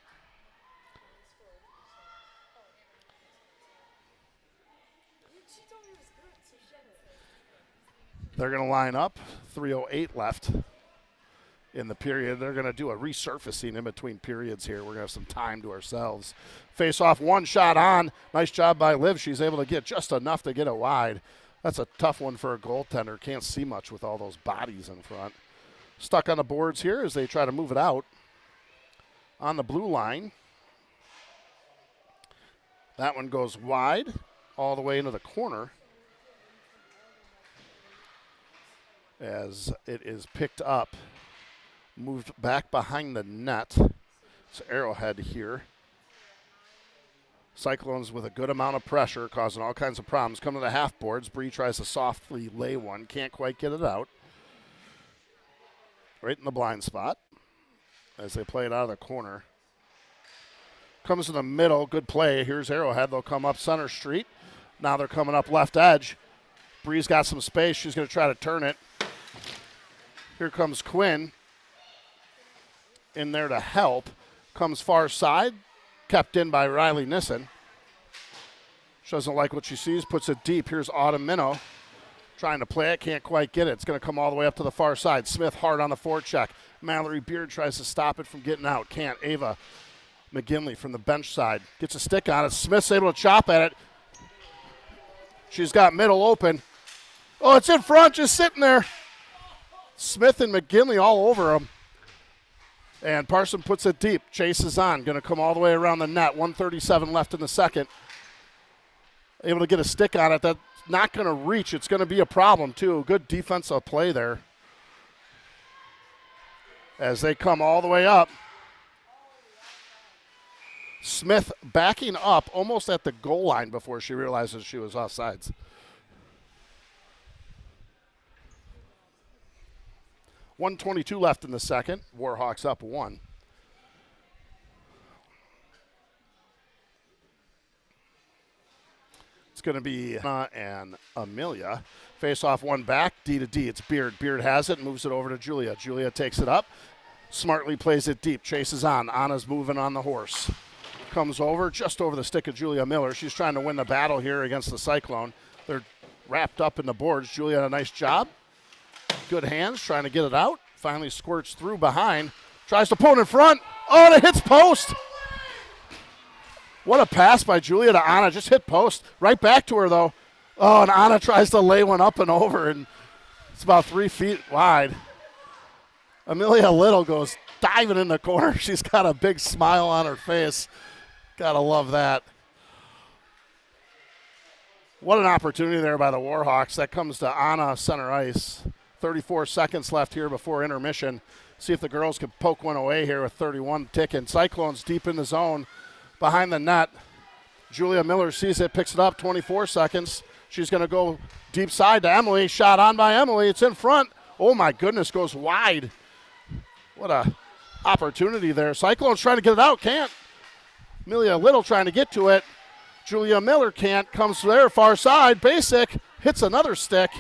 Speaker 1: They're going to line up. 3:08 left in the period. They're going to do a resurfacing in between periods here. We're going to have some time to ourselves. Face off, one shot on. Nice job by Liv. She's able to get just enough to get it wide. That's a tough one for a goaltender. Can't see much with all those bodies in front. Stuck on the boards here as they try to move it out. On the blue line. That one goes wide all the way into the corner. As it is picked up, moved back behind the net. It's Arrowhead here. Cyclones with a good amount of pressure, causing all kinds of problems. Come to the half boards. Bree tries to softly lay one. Can't quite get it out. Right in the blind spot as they play it out of the corner. Comes in the middle. Good play. Here's Arrowhead. They'll come up Center Street. Now they're coming up left edge. Bree's got some space. She's going to try to turn it. Here comes Quinn in there to help. Comes far side. Kept in by Riley Nissen. She doesn't like what she sees. Puts it deep. Here's Autumn Minnow. Trying to play it. Can't quite get it. It's going to come all the way up to the far side. Smith hard on the forecheck. Mallory Beard tries to stop it from getting out. Can't. Ava McGinley from the bench side. Gets a stick on it. Smith's able to chop at it. She's got middle open. Oh, it's in front, just sitting there. Smith and McGinley all over him. And Parson puts it deep. Chase is on. Going to come all the way around the net. 1:37 left in the second. Able to get a stick on it. That's not going to reach. It's going to be a problem, too. Good defensive play there. As they come all the way up. Smith backing up almost at the goal line before she realizes she was offsides. .122 left in the second. Warhawks up 1. It's going to be Anna and Amelia. Face off one back, D to D. It's Beard. Beard has it, moves it over to Julia. Julia takes it up, smartly plays it deep. Chases on. Anna's moving on the horse. Comes over, just over the stick of Julia Miller. She's trying to win the battle here against the Cyclone. They're wrapped up in the boards. Julia had a nice job. Good hands, trying to get it out. Finally squirts through behind. Tries to pull it in front. Oh, and it hits post. What a pass by Julia to Anna. Just hit post. Right back to her, though. Oh, and Anna tries to lay one up and over, and it's about 3 feet wide. Amelia Little goes diving in the corner. She's got a big smile on her face. Gotta love that. What an opportunity there by the Warhawks. That comes to Anna center ice. 34 seconds left here before intermission. See if the girls can poke one away here with 31 ticking. Cyclones deep in the zone behind the net. Julia Miller sees it, picks it up, 24 seconds. She's going to go deep side to Emily. Shot on by Emily. It's in front. Oh, my goodness, goes wide. What a opportunity there. Cyclones trying to get it out, can't. Amelia Little trying to get to it. Julia Miller can't. Comes there, far side. Basic hits another stick.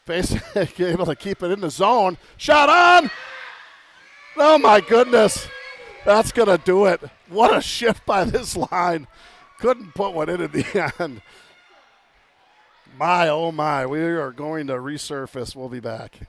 Speaker 1: Basic able to keep it in the zone. Shot on. Oh, my goodness. That's going to do it. What a shift by this line. Couldn't put one in at the end. My, oh, my. We are going to resurface. We'll be back.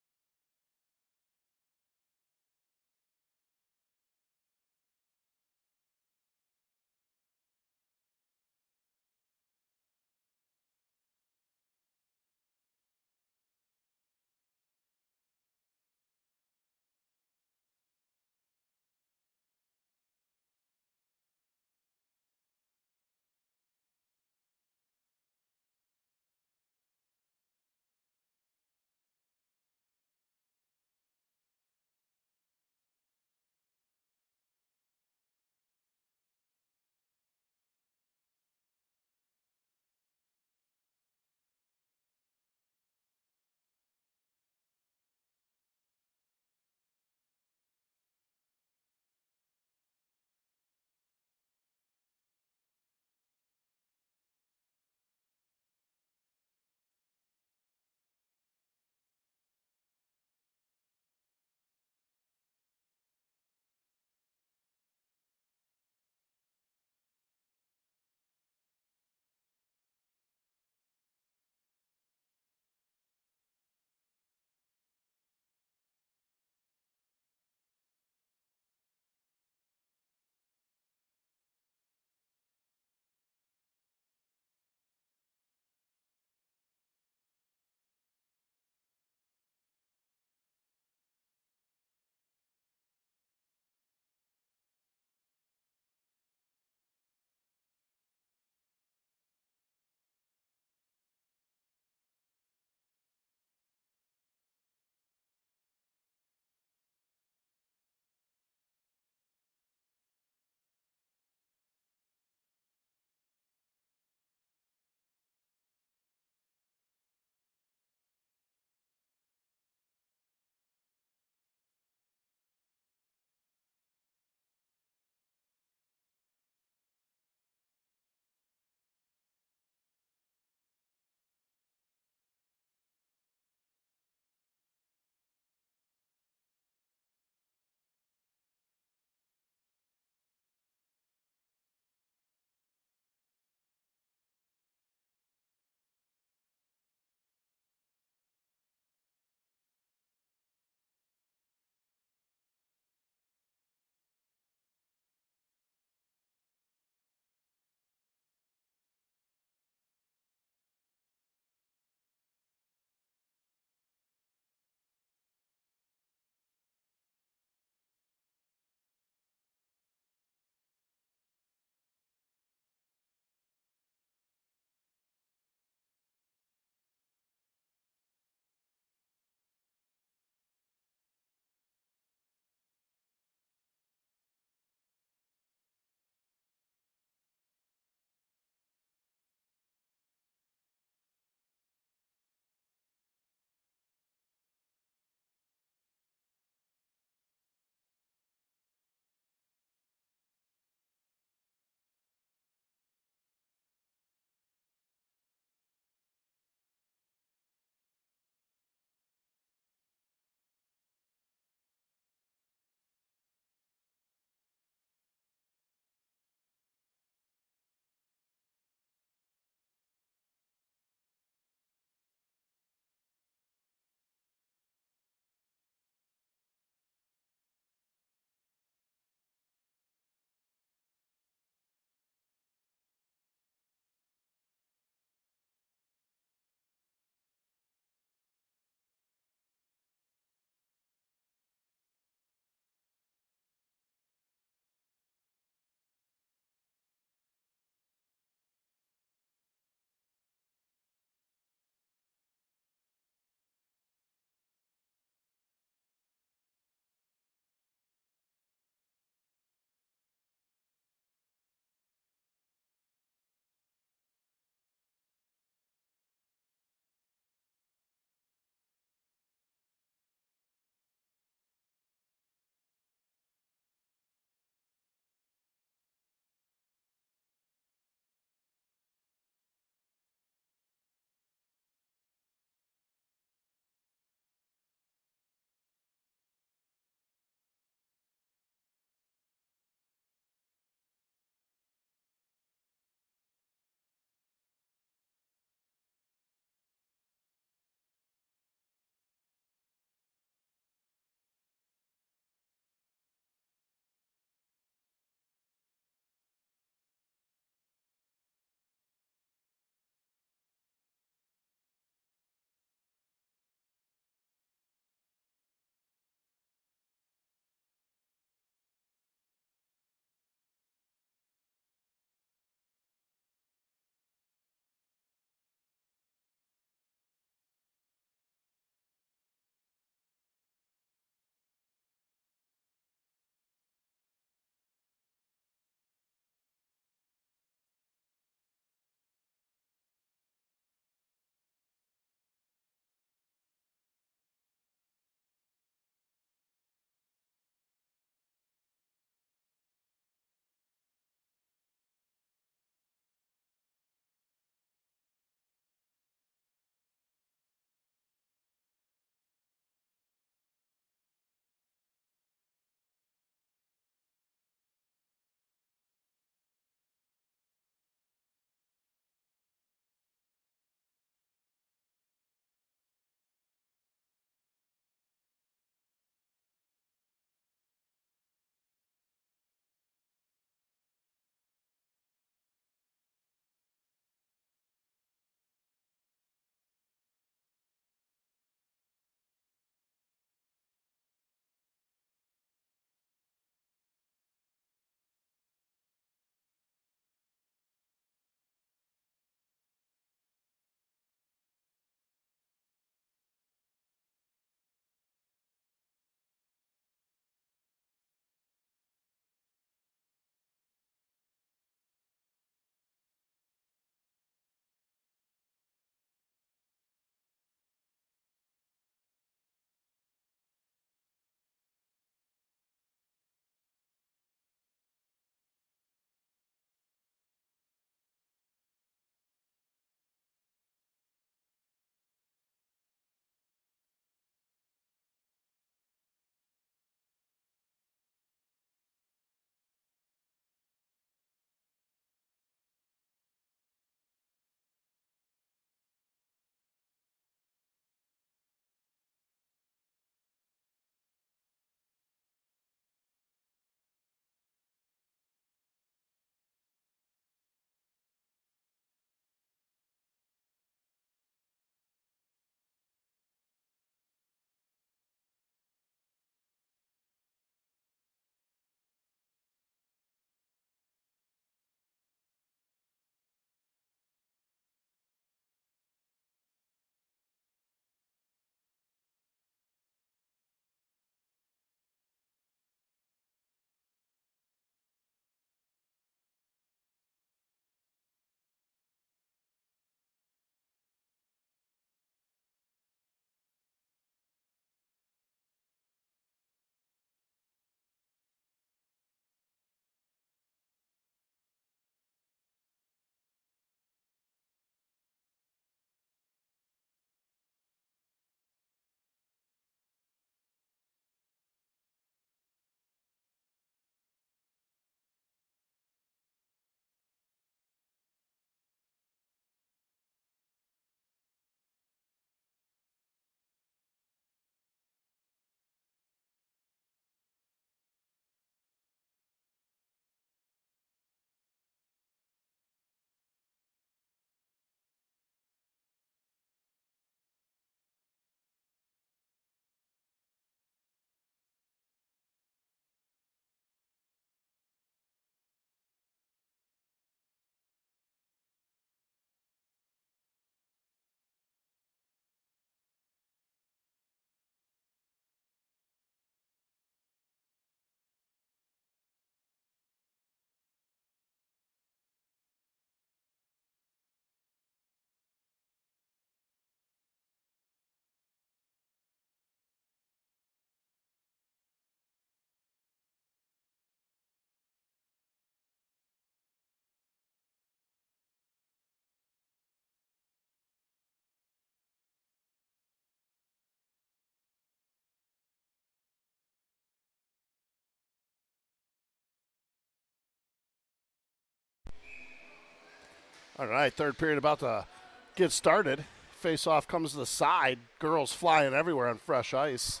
Speaker 1: All right, third period about to get started. Face-off comes to the side. Girls flying everywhere on fresh ice.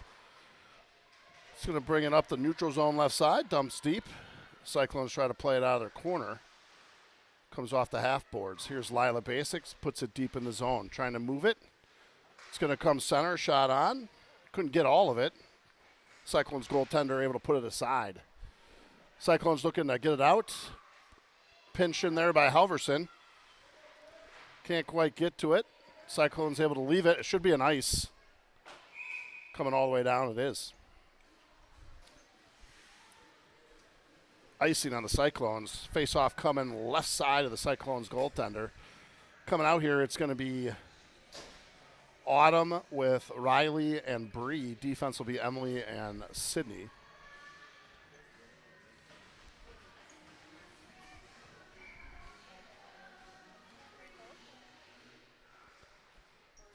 Speaker 1: It's going to bring it up the neutral zone left side. Dumps deep. Cyclones try to play it out of their corner. Comes off the half boards. Here's Lila Basics. Puts it deep in the zone. Trying to move it. It's going to come center. Shot on. Couldn't get all of it. Cyclones goaltender able to put it aside. Cyclones looking to get it out. Pinch in there by Halverson. Can't quite get to it. Cyclones able to leave it. It should be an ice. Coming all the way down, it is. Icing on the Cyclones. Face-off coming left side of the Cyclones goaltender. Coming out here, it's going to be Autumn with Riley and Bree. Defense will be Emily and Sydney.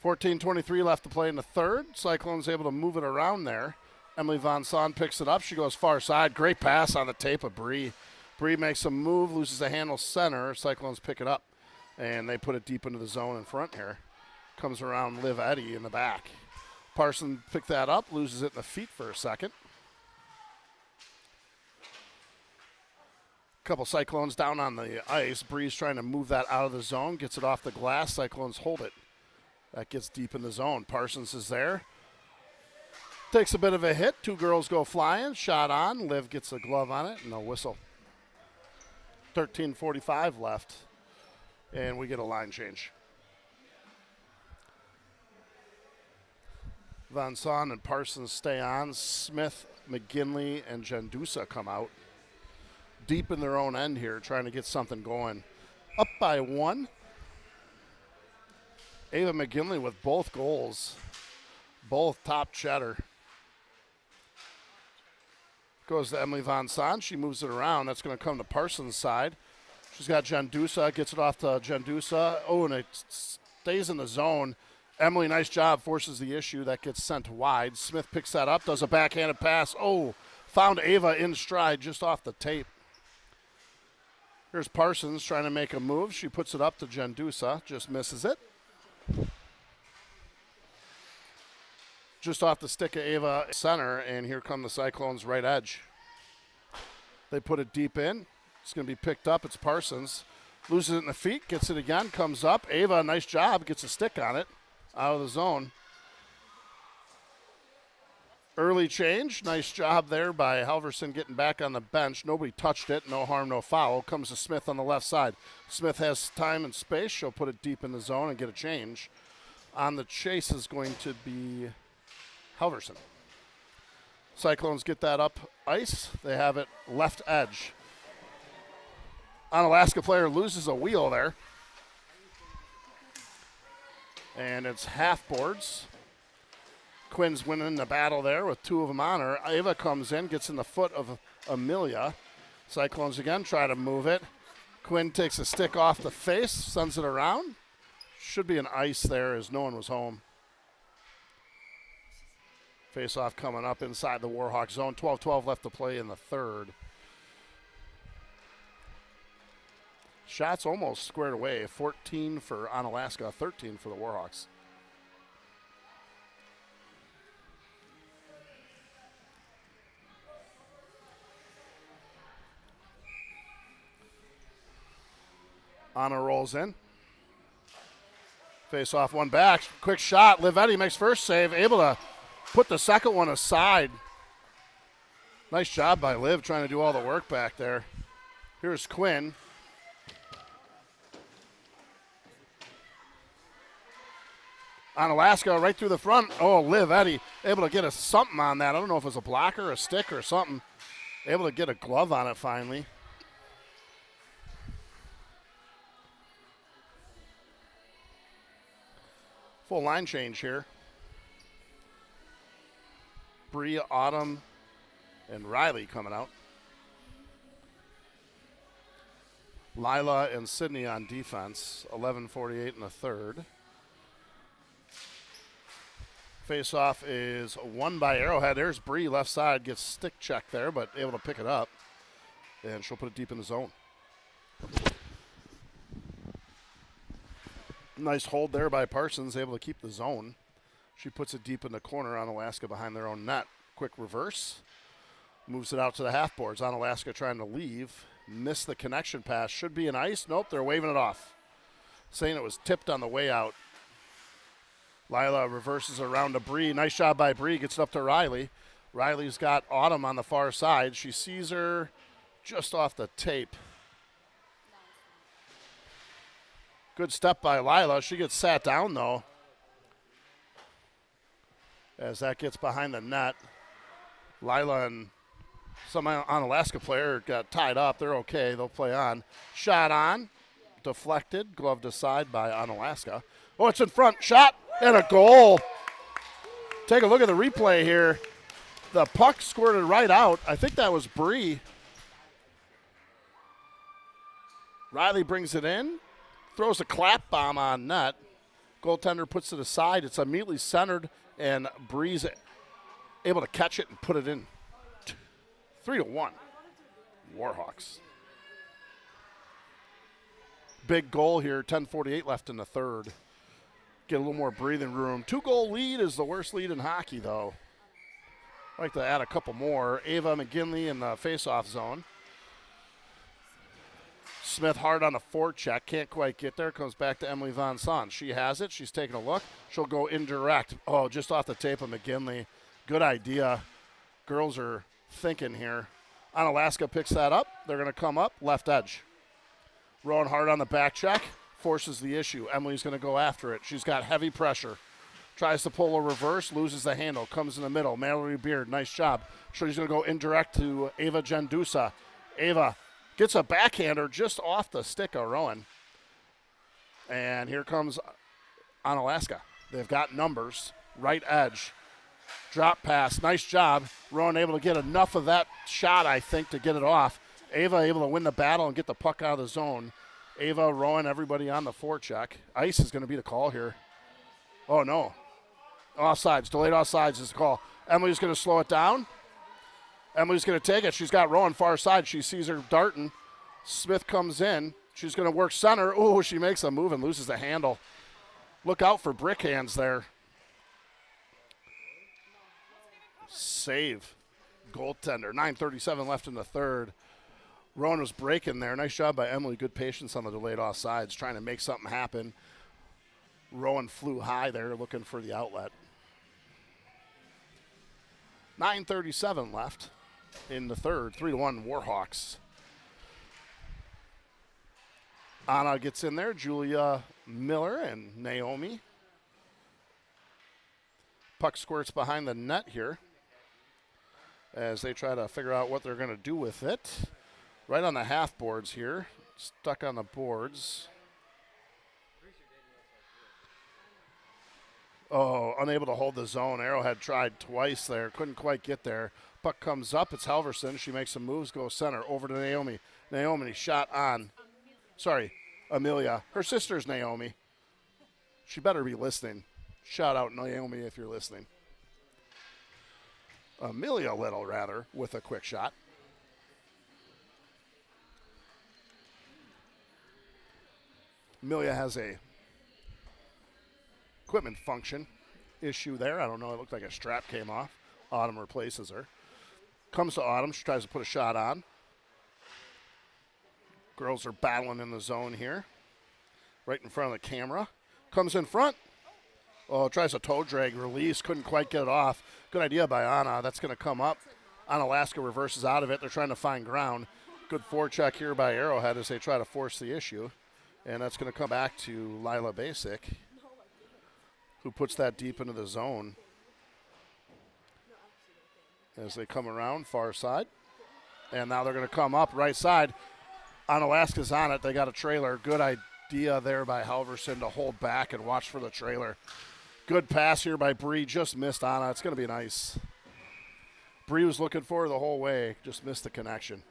Speaker 1: .23 left to play in the third. Cyclones able to move it around there. Emily Von Son picks it up. She goes far side. Great pass on the tape of Bree. Bree makes a move, loses the handle center. Cyclones pick it up, and they put it deep into the zone in front here. Comes around Liv Eddy in the back. Parson picked that up, loses it in the feet for a second. Couple Cyclones down on the ice. Bree's trying to move that out of the zone, gets it off the glass. Cyclones hold it. That gets deep in the zone. Parsons is there. Takes a bit of a hit. Two girls go flying. Shot on. Liv gets a glove on it and a whistle. 13:45 left. And we get a line change. Von Son and Parsons stay on. Smith, McGinley, and Jandusa come out. Deep in their own end here, trying to get something going. Up by one. Ava McGinley with both goals. Both top cheddar. Goes to Emily Von Son. She moves it around. That's going to come to Parsons' side. She's got Jandusa. Gets it off to Jandusa. Oh, and it stays in the zone. Emily, nice job. Forces the issue. That gets sent wide. Smith picks that up. Does a backhanded pass. Oh, found Ava in stride just off the tape. Here's Parsons trying to make a move. She puts it up to Jandusa. Just misses it. Just off the stick of Ava center, and here come the Cyclones right edge. They put it deep in. It's going to be picked up. It's Parsons. Loses it in the feet, gets it again, comes up. Ava, nice job, gets a stick on it out of the zone. Early change. Nice job there by Halverson getting back on the bench. Nobody touched it. No harm, no foul. Comes to Smith on the left side. Smith has time and space. She'll put it deep in the zone and get a change. On the chase is going to be Halverson. Cyclones get that up ice. They have it left edge. Onalaska player loses a wheel there. And it's half boards. Quinn's winning the battle there with two of them on her. Ava comes in, gets in the foot of Amelia. Cyclones again try to move it. Quinn takes a stick off the face, sends it around. Should be an ice there as no one was home. Face-off coming up inside the Warhawk zone. 12-12 left to play in the third. Shots almost squared away. 14 for Onalaska, 13 for the Warhawks. Anna rolls in. Face off one back. Quick shot. Livetti makes first save. Able to put the second one aside. Nice job by Liv trying to do all the work back there. Here's Quinn. Onalaska right through the front. Oh, Liv Eddy able to get something on that. I don't know if it was a blocker, a stick, or something. Able to get a glove on it finally. Full line change here. Bree, Autumn, and Riley coming out. Lila and Sydney on defense. 11:48 in the third. Face-off is won by Arrowhead. There's Bree left side. Gets stick check there, but able to pick it up. And she'll put it deep in the zone. Nice hold there by Parsons, able to keep the zone. She puts it deep in the corner on Alaska behind their own net. Quick reverse. Moves it out to the half boards. On Alaska trying to leave. Missed the connection pass. Should be an ice. Nope, they're waving it off. Saying it was tipped on the way out. Lila reverses around to Bree. Nice job by Bree. Gets it up to Riley. Riley's got Autumn on the far side. She sees her just off the tape. Good step by Lila. She gets sat down, though, as that gets behind the net. Lila and some Alaska player got tied up. They're okay. They'll play on. Shot on. Deflected. Gloved aside by Alaska. Oh, it's in front. Shot and a goal. Take a look at the replay here. The puck squirted right out. I think that was Bree. Riley brings it in. Throws a clap bomb on net. Goaltender puts it aside. It's immediately centered, and Bree's able to catch it and put it in. 3-1. Warhawks. Big goal here. 10:48 left in the third. Get a little more breathing room. 2-goal lead is the worst lead in hockey, though. I'd like to add a couple more. Ava McGinley in the face-off zone. Smith hard on a forecheck. Can't quite get there. Comes back to Emily Von Son. She has it. She's taking a look. She'll go indirect. Oh, just off the tape of McGinley. Good idea. Girls are thinking here. Alaska picks that up. They're going to come up. Left edge. Rowan hard on the back check. Forces the issue. Emily's going to go after it. She's got heavy pressure. Tries to pull a reverse, loses the handle, comes in the middle. Mallory Beard, nice job. She's going to go indirect to Ava Gendusa. Ava gets a backhander just off the stick of Rowan. And here comes Alaska. They've got numbers. Right edge. Drop pass. Nice job. Rowan able to get enough of that shot, I think, to get it off. Ava able to win the battle and get the puck out of the zone. Ava, Rowan, everybody on the forecheck. Ice is going to be the call here. Oh, no. Offsides. Delayed offsides is the call. Emily's going to slow it down. Emily's going to take it. She's got Rowan far side. She sees her darting. Smith comes in. She's going to work center. Oh, she makes a move and loses the handle. Look out for brick hands there. Save. Goaltender. 9:37 left in the third. Rowan was breaking there. Nice job by Emily. Good patience on the delayed offsides, trying to make something happen. Rowan flew high there looking for the outlet. 9:37 left in the third. 3-1 Warhawks. Anna gets in there. Julia Miller and Naomi. Puck squirts behind the net here as they try to figure out what they're going to do with it. Right on the half boards here. Stuck on the boards. Oh, unable to hold the zone. Arrowhead tried twice there. Couldn't quite get there. Puck comes up. It's Halverson. She makes some moves. Goes center. Over to Naomi. Naomi shot on. Sorry, Amelia. Her sister's Naomi. She better be listening. Shout out Naomi if you're listening. Amelia Little, rather, with a quick shot. Amelia has a equipment function issue there. I don't know. It looked like a strap came off. Autumn replaces her. Comes to Autumn. She tries to put a shot on. Girls are battling in the zone here. Right in front of the camera. Comes in front. Oh, tries a toe drag release. Couldn't quite get it off. Good idea by Anna. That's going to come up. Alaska reverses out of it. They're trying to find ground. Good forecheck here by Arrowhead as they try to force the issue. And that's going to come back to Lila Basic, who puts that deep into the zone. As they come around far side. And now they're going to come up right side. Alaska's on it. They got a trailer. Good idea there by Halverson to hold back and watch for the trailer. Good pass here by Bree. Just missed Anna. It's going to be nice. Bree was looking for her the whole way. Just missed the connection.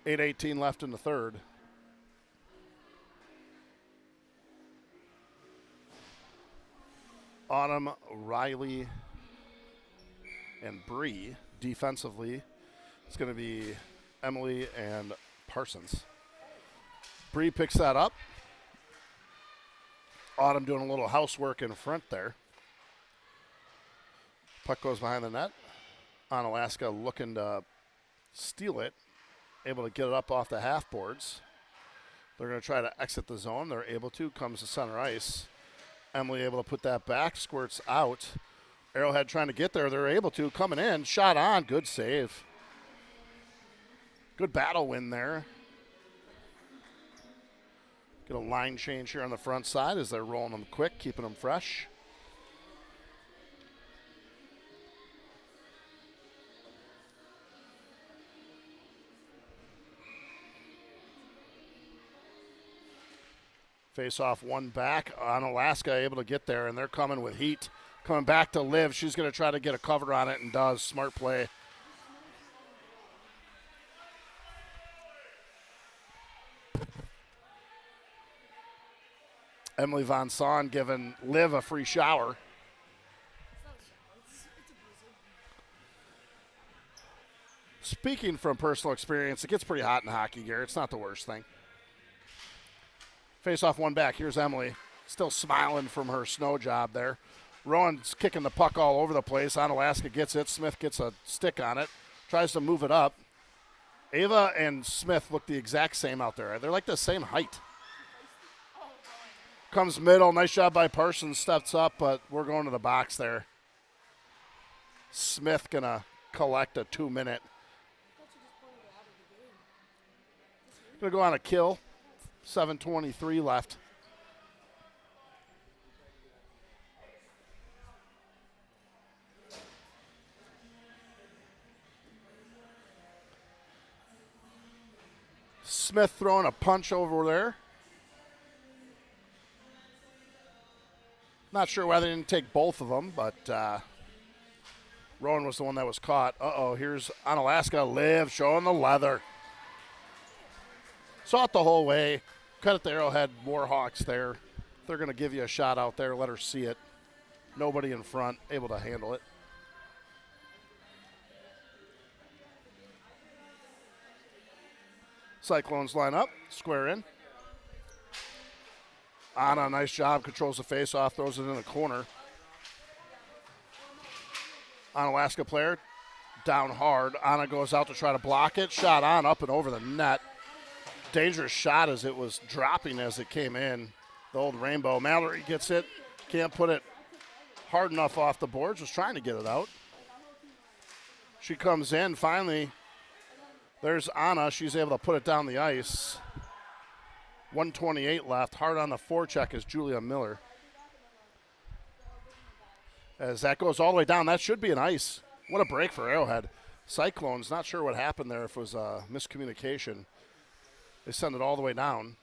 Speaker 1: 8:18 left in the third. Autumn, Riley, and Bree. Defensively, it's going to be Emily and Parsons. Bree picks that up. Autumn doing a little housework in front there. Puck goes behind the net. On Alaska looking to steal it. Able to get it up off the half boards. They're going to try to exit the zone. They're able to. Comes to center ice. Emily able to put that back. Squirts out. Arrowhead trying to get there. They're able to. Coming in. Shot on. Good save. Good battle win there. Get a line change here on the front side as they're rolling them quick, keeping them fresh. Face off one back on Alaska, able to get there, and they're coming with heat. Coming back to Liv. She's going to try to get a cover on it and does. Smart play. Emily Von Son giving Liv a free shower. Speaking from personal experience, it gets pretty hot in hockey gear. It's not the worst thing. Face off one back. Here's Emily. Still smiling from her snow job there. Rowan's kicking the puck all over the place. On Alaska gets it. Smith gets a stick on it. Tries to move it up. Ava and Smith look the exact same out there. They're like the same height. Comes middle. Nice job by Parsons. Steps up, but we're going to the box there. Smith going to collect a 2-minute. Going to go on a kill. 7:23 left. Smith throwing a punch over there. Not sure why they didn't take both of them, but Rowan was the one that was caught. Uh-oh, here's on Alaska. Liv showing the leather. Saw it the whole way. Cut at the Arrowhead Warhawks there. They're going to give you a shot out there. Let her see it. Nobody in front able to handle it. Cyclones line up. Square in. Anna, nice job. Controls the face-off. Throws it in the corner. On Alaska player. Down hard. Anna goes out to try to block it. Shot on up and over the net. Dangerous shot as it was dropping as it came in. The old rainbow. Mallory gets it. Can't put it hard enough off the boards. Was trying to get it out. She comes in finally. There's Anna. She's able to put it down the ice. 1:28 left. Hard on the forecheck is Julia Miller. As that goes all the way down, that should be an ice. What a break for Arrowhead. Cyclones, not sure what happened there, if it was a miscommunication. They send it all the way down.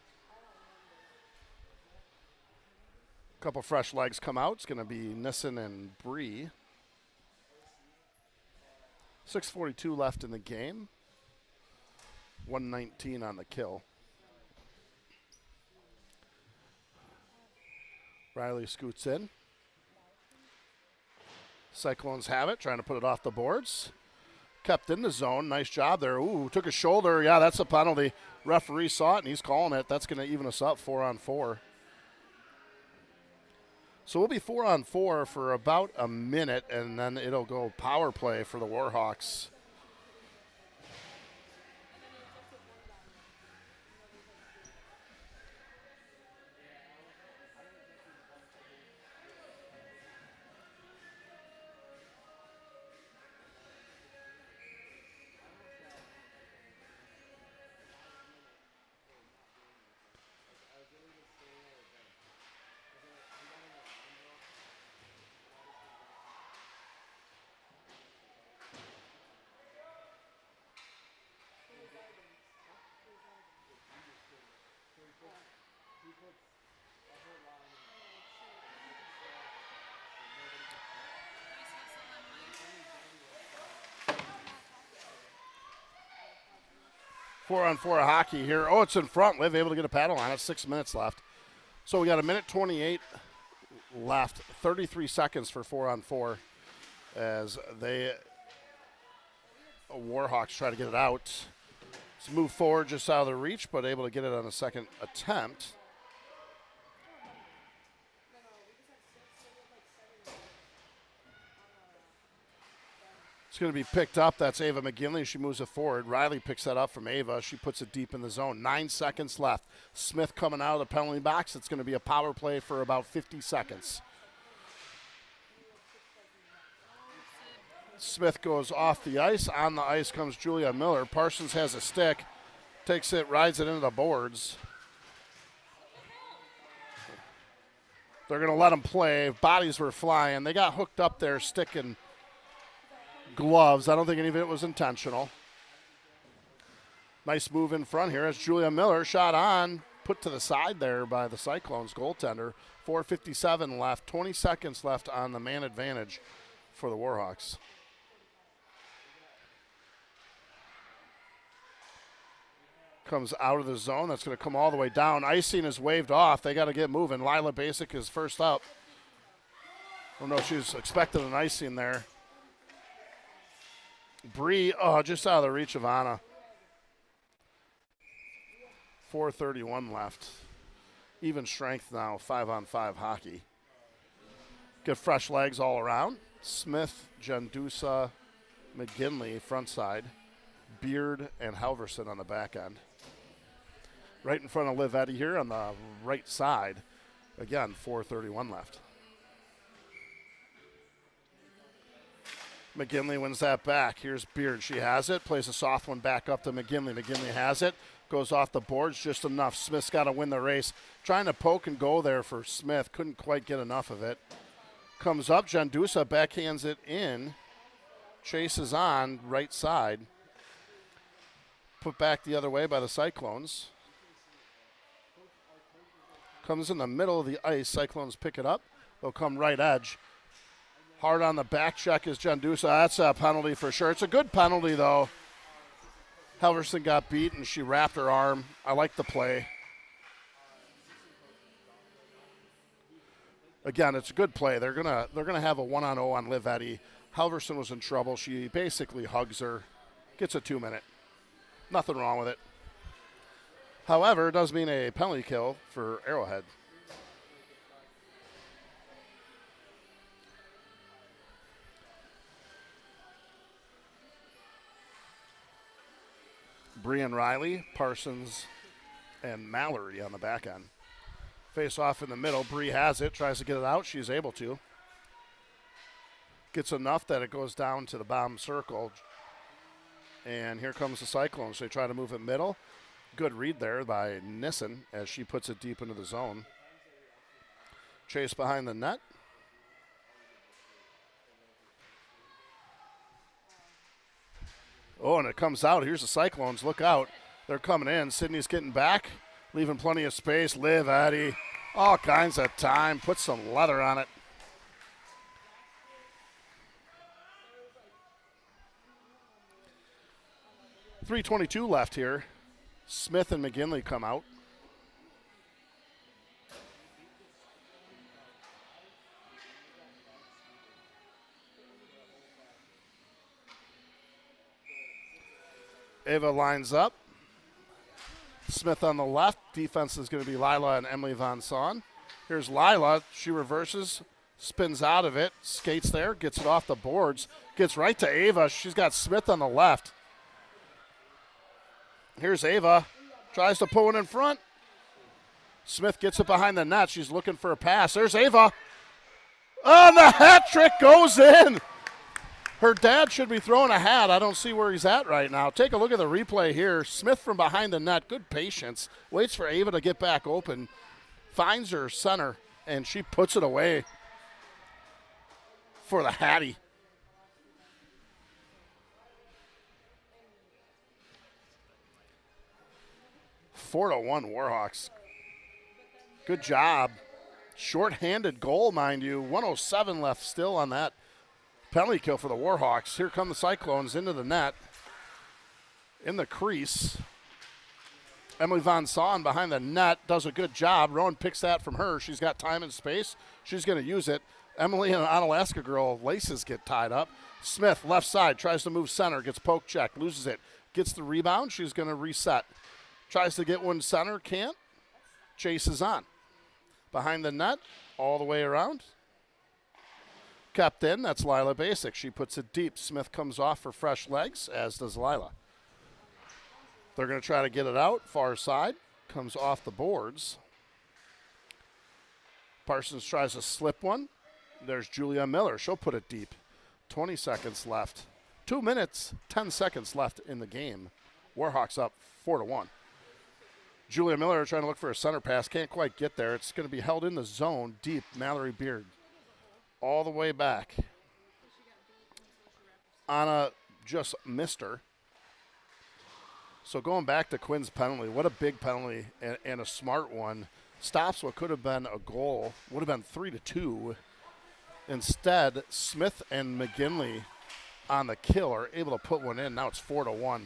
Speaker 1: A couple fresh legs come out. It's going to be Nissen and Bree. 6:42 left in the game. 119 on the kill. Riley scoots in. Cyclones have it, trying to put it off the boards. Kept in the zone. Nice job there. Ooh, took a shoulder. Yeah, that's a penalty. Referee saw it, and he's calling it. That's going to even us up 4-on-4. So we'll be 4-on-4 for about a minute, and then it'll go power play for the Warhawks. Four-on-four hockey here. Oh, it's in front. Liv able to get a paddle on it. 6 minutes left. So we got a minute 28 left. 33 seconds for 4-on-4 as they Warhawks try to get it out. Let's move forward just out of the reach, but able to get it on the second attempt. It's going to be picked up. That's Ava McGinley. She moves it forward. Riley picks that up from Ava. She puts it deep in the zone. 9 seconds left. Smith coming out of the penalty box. It's going to be a power play for about 50 seconds. Smith goes off the ice. On the ice comes Julia Miller. Parsons has a stick. Takes it, rides it into the boards. They're going to let them play. Bodies were flying. They got hooked up there, stick and gloves. I don't think any of it was intentional. Nice move in front here as Julia Miller shot on, put to the side there by the Cyclones goaltender. 4:57 left, 20 seconds left on the man advantage for the Warhawks. Comes out of the zone. That's going to come all the way down. Icing is waved off. They got to get moving. Lila Basic is first up. I don't know if she was expecting an icing there. Bree, just out of the reach of Anna. 4:31 left. Even strength now, 5-on-5 hockey. Good fresh legs all around. Smith, Jandusa, McGinley, front side. Beard and Halverson on the back end. Right in front of Liv Eddy here on the right side. Again, 4:31 left. McGinley wins that back. Here's Beard. She has it. Plays a soft one back up to McGinley. McGinley has it. Goes off the boards just enough. Smith's got to win the race. Trying to poke and go there for Smith. Couldn't quite get enough of it. Comes up. Jandusa backhands it in. Chases on. Right side. Put back the other way by the Cyclones. Comes in the middle of the ice. Cyclones pick it up. They'll come right edge. Hard on the back check is Jandusa. That's a penalty for sure. It's a good penalty, though. Halverson got beat, and she wrapped her arm. I like the play. Again, it's a good play. They're gonna have a 1-on-0 on Liv Eddy. Halverson was in trouble. She basically hugs her. Gets a 2-minute. Nothing wrong with it. However, it does mean a penalty kill for Arrowhead. Brian Riley, Parsons, and Mallory on the back end. Face off in the middle. Bree has it, tries to get it out. She's able to. Gets enough that it goes down to the bottom circle. And here comes the Cyclones. They try to move it middle. Good read there by Nissen as she puts it deep into the zone. Chase behind the net. Oh, and it comes out. Here's the Cyclones. Look out. They're coming in. Sydney's getting back, leaving plenty of space. Liv Eddy, all kinds of time. Put some leather on it. .322 left here. Smith and McGinley come out. Ava lines up. Smith on the left. Defense is going to be Lila and Emily Von Son. Here's Lila. She reverses, spins out of it, skates there, gets it off the boards, gets right to Ava. She's got Smith on the left. Here's Ava. Tries to pull it in front. Smith gets it behind the net. She's looking for a pass. There's Ava. Oh, and the hat trick goes in. Her dad should be throwing a hat. I don't see where he's at right now. Take a look at the replay here. Smith from behind the net. Good patience. Waits for Ava to get back open. Finds her center, and she puts it away for the Hattie. Four to 1 Warhawks. Good job. Short-handed goal, mind you. 1:07 left still on that penalty kill for the Warhawks. Here come the Cyclones into the net. In the crease. Emily Von Son behind the net does a good job. Rowan picks that from her. She's got time and space. She's going to use it. Emily and Onalaska girl laces get tied up. Smith, left side, tries to move center, gets poke check, loses it. Gets the rebound. She's going to reset. Tries to get one center. Can't. Chases on. Behind the net. All the way around. Kept in. That's Lila Basic. She puts it deep. Smith comes off for fresh legs, as does Lila. They're going to try to get it out. Far side. Comes off the boards. Parsons tries to slip one. There's Julia Miller. She'll put it deep. 20 seconds left. 2 minutes, 10 seconds left in the game. Warhawks up 4-1. Julia Miller trying to look for a center pass. Can't quite get there. It's going to be held in the zone deep. Mallory Beard all the way back. Anna just missed her. So going back to Quinn's penalty, what a big penalty and a smart one. Stops what could have been a goal. Would have been 3-2. Instead, Smith and McGinley on the kill are able to put one in. Now it's 4-1.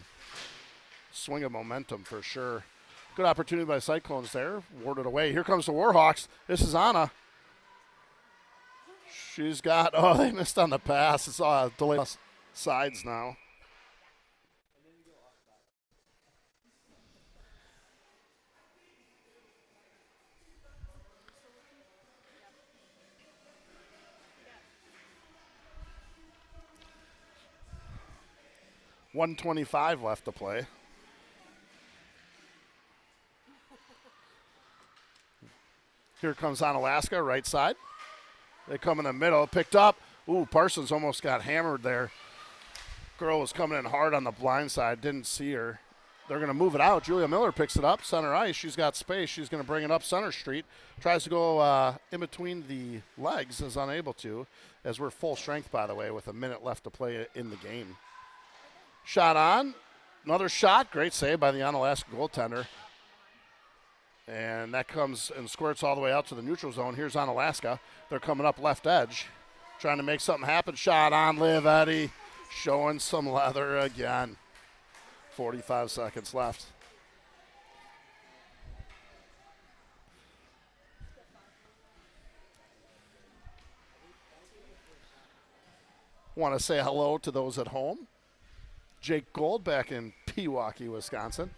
Speaker 1: Swing of momentum for sure. Good opportunity by Cyclones there. Warded away. Here comes the Warhawks. This is Anna. She's got, oh, they missed on the pass. It's delayed sides now. 1:25 left to play. Here comes Alaska, right side. They come in the middle, picked up. Ooh, Parsons almost got hammered there. Girl was coming in hard on the blind side, didn't see her. They're going to move it out. Julia Miller picks it up, center ice. She's got space. She's going to bring it up center street. Tries to go in between the legs, is unable to, as we're full strength, by the way, with a minute left to play in the game. Shot on. Another shot. Great save by the Onalaska goaltender. And that comes and squirts all the way out to the neutral zone. Here's Onalaska. They're coming up left edge, trying to make something happen. Shot on. Liv Eddy showing some leather again. 45 seconds left. Want to say hello to those at home. Jake Gold back in Pewaukee, Wisconsin.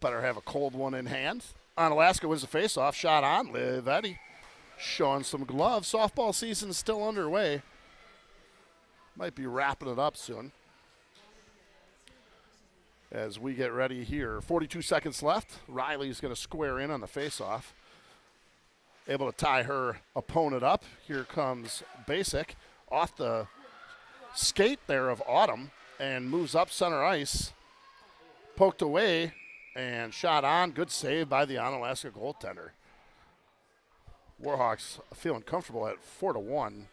Speaker 1: Better have a cold one in hand. Onalaska wins the faceoff. Shot on. Liv Eddy showing some gloves. Softball season still underway. Might be wrapping it up soon. As we get ready here. 42 seconds left. Riley's going to square in on the faceoff. Able to tie her opponent up. Here comes Basic off the skate there of Autumn and moves up center ice. Poked away and shot on. Good save by the Onalaska goaltender. Warhawks feeling comfortable at 4-1.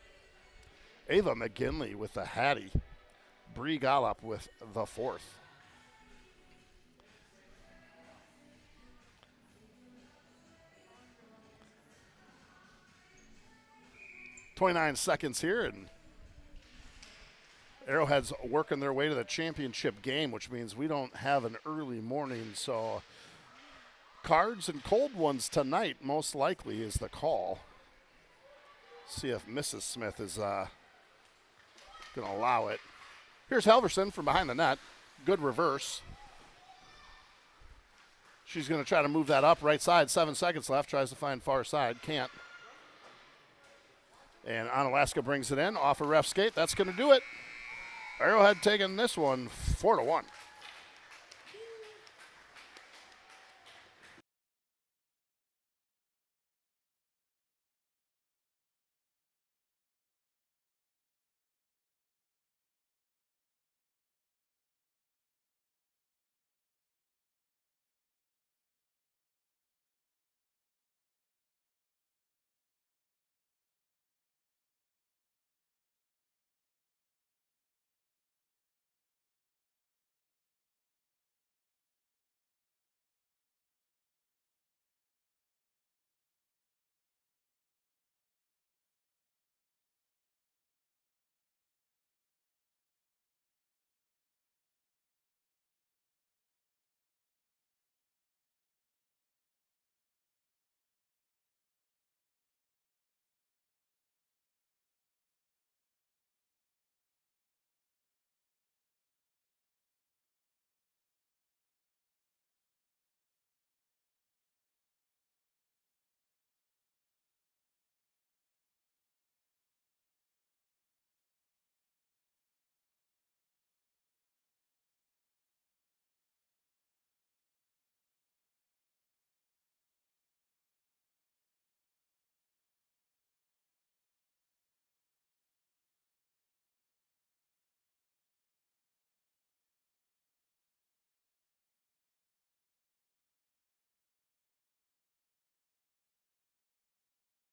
Speaker 1: Ava McGinley with the Hattie. Bree Gollop with the fourth. .29 seconds here, and Arrowhead's working their way to the championship game, which means we don't have an early morning. So cards and cold ones tonight, most likely, is the call. See if Mrs. Smith is going to allow it. Here's Halverson from behind the net. Good reverse. She's going to try to move that up right side. 7 seconds left. Tries to find far side. Can't. And Onalaska brings it in off a ref skate. That's going to do it. Arrowhead taking this one 4-1.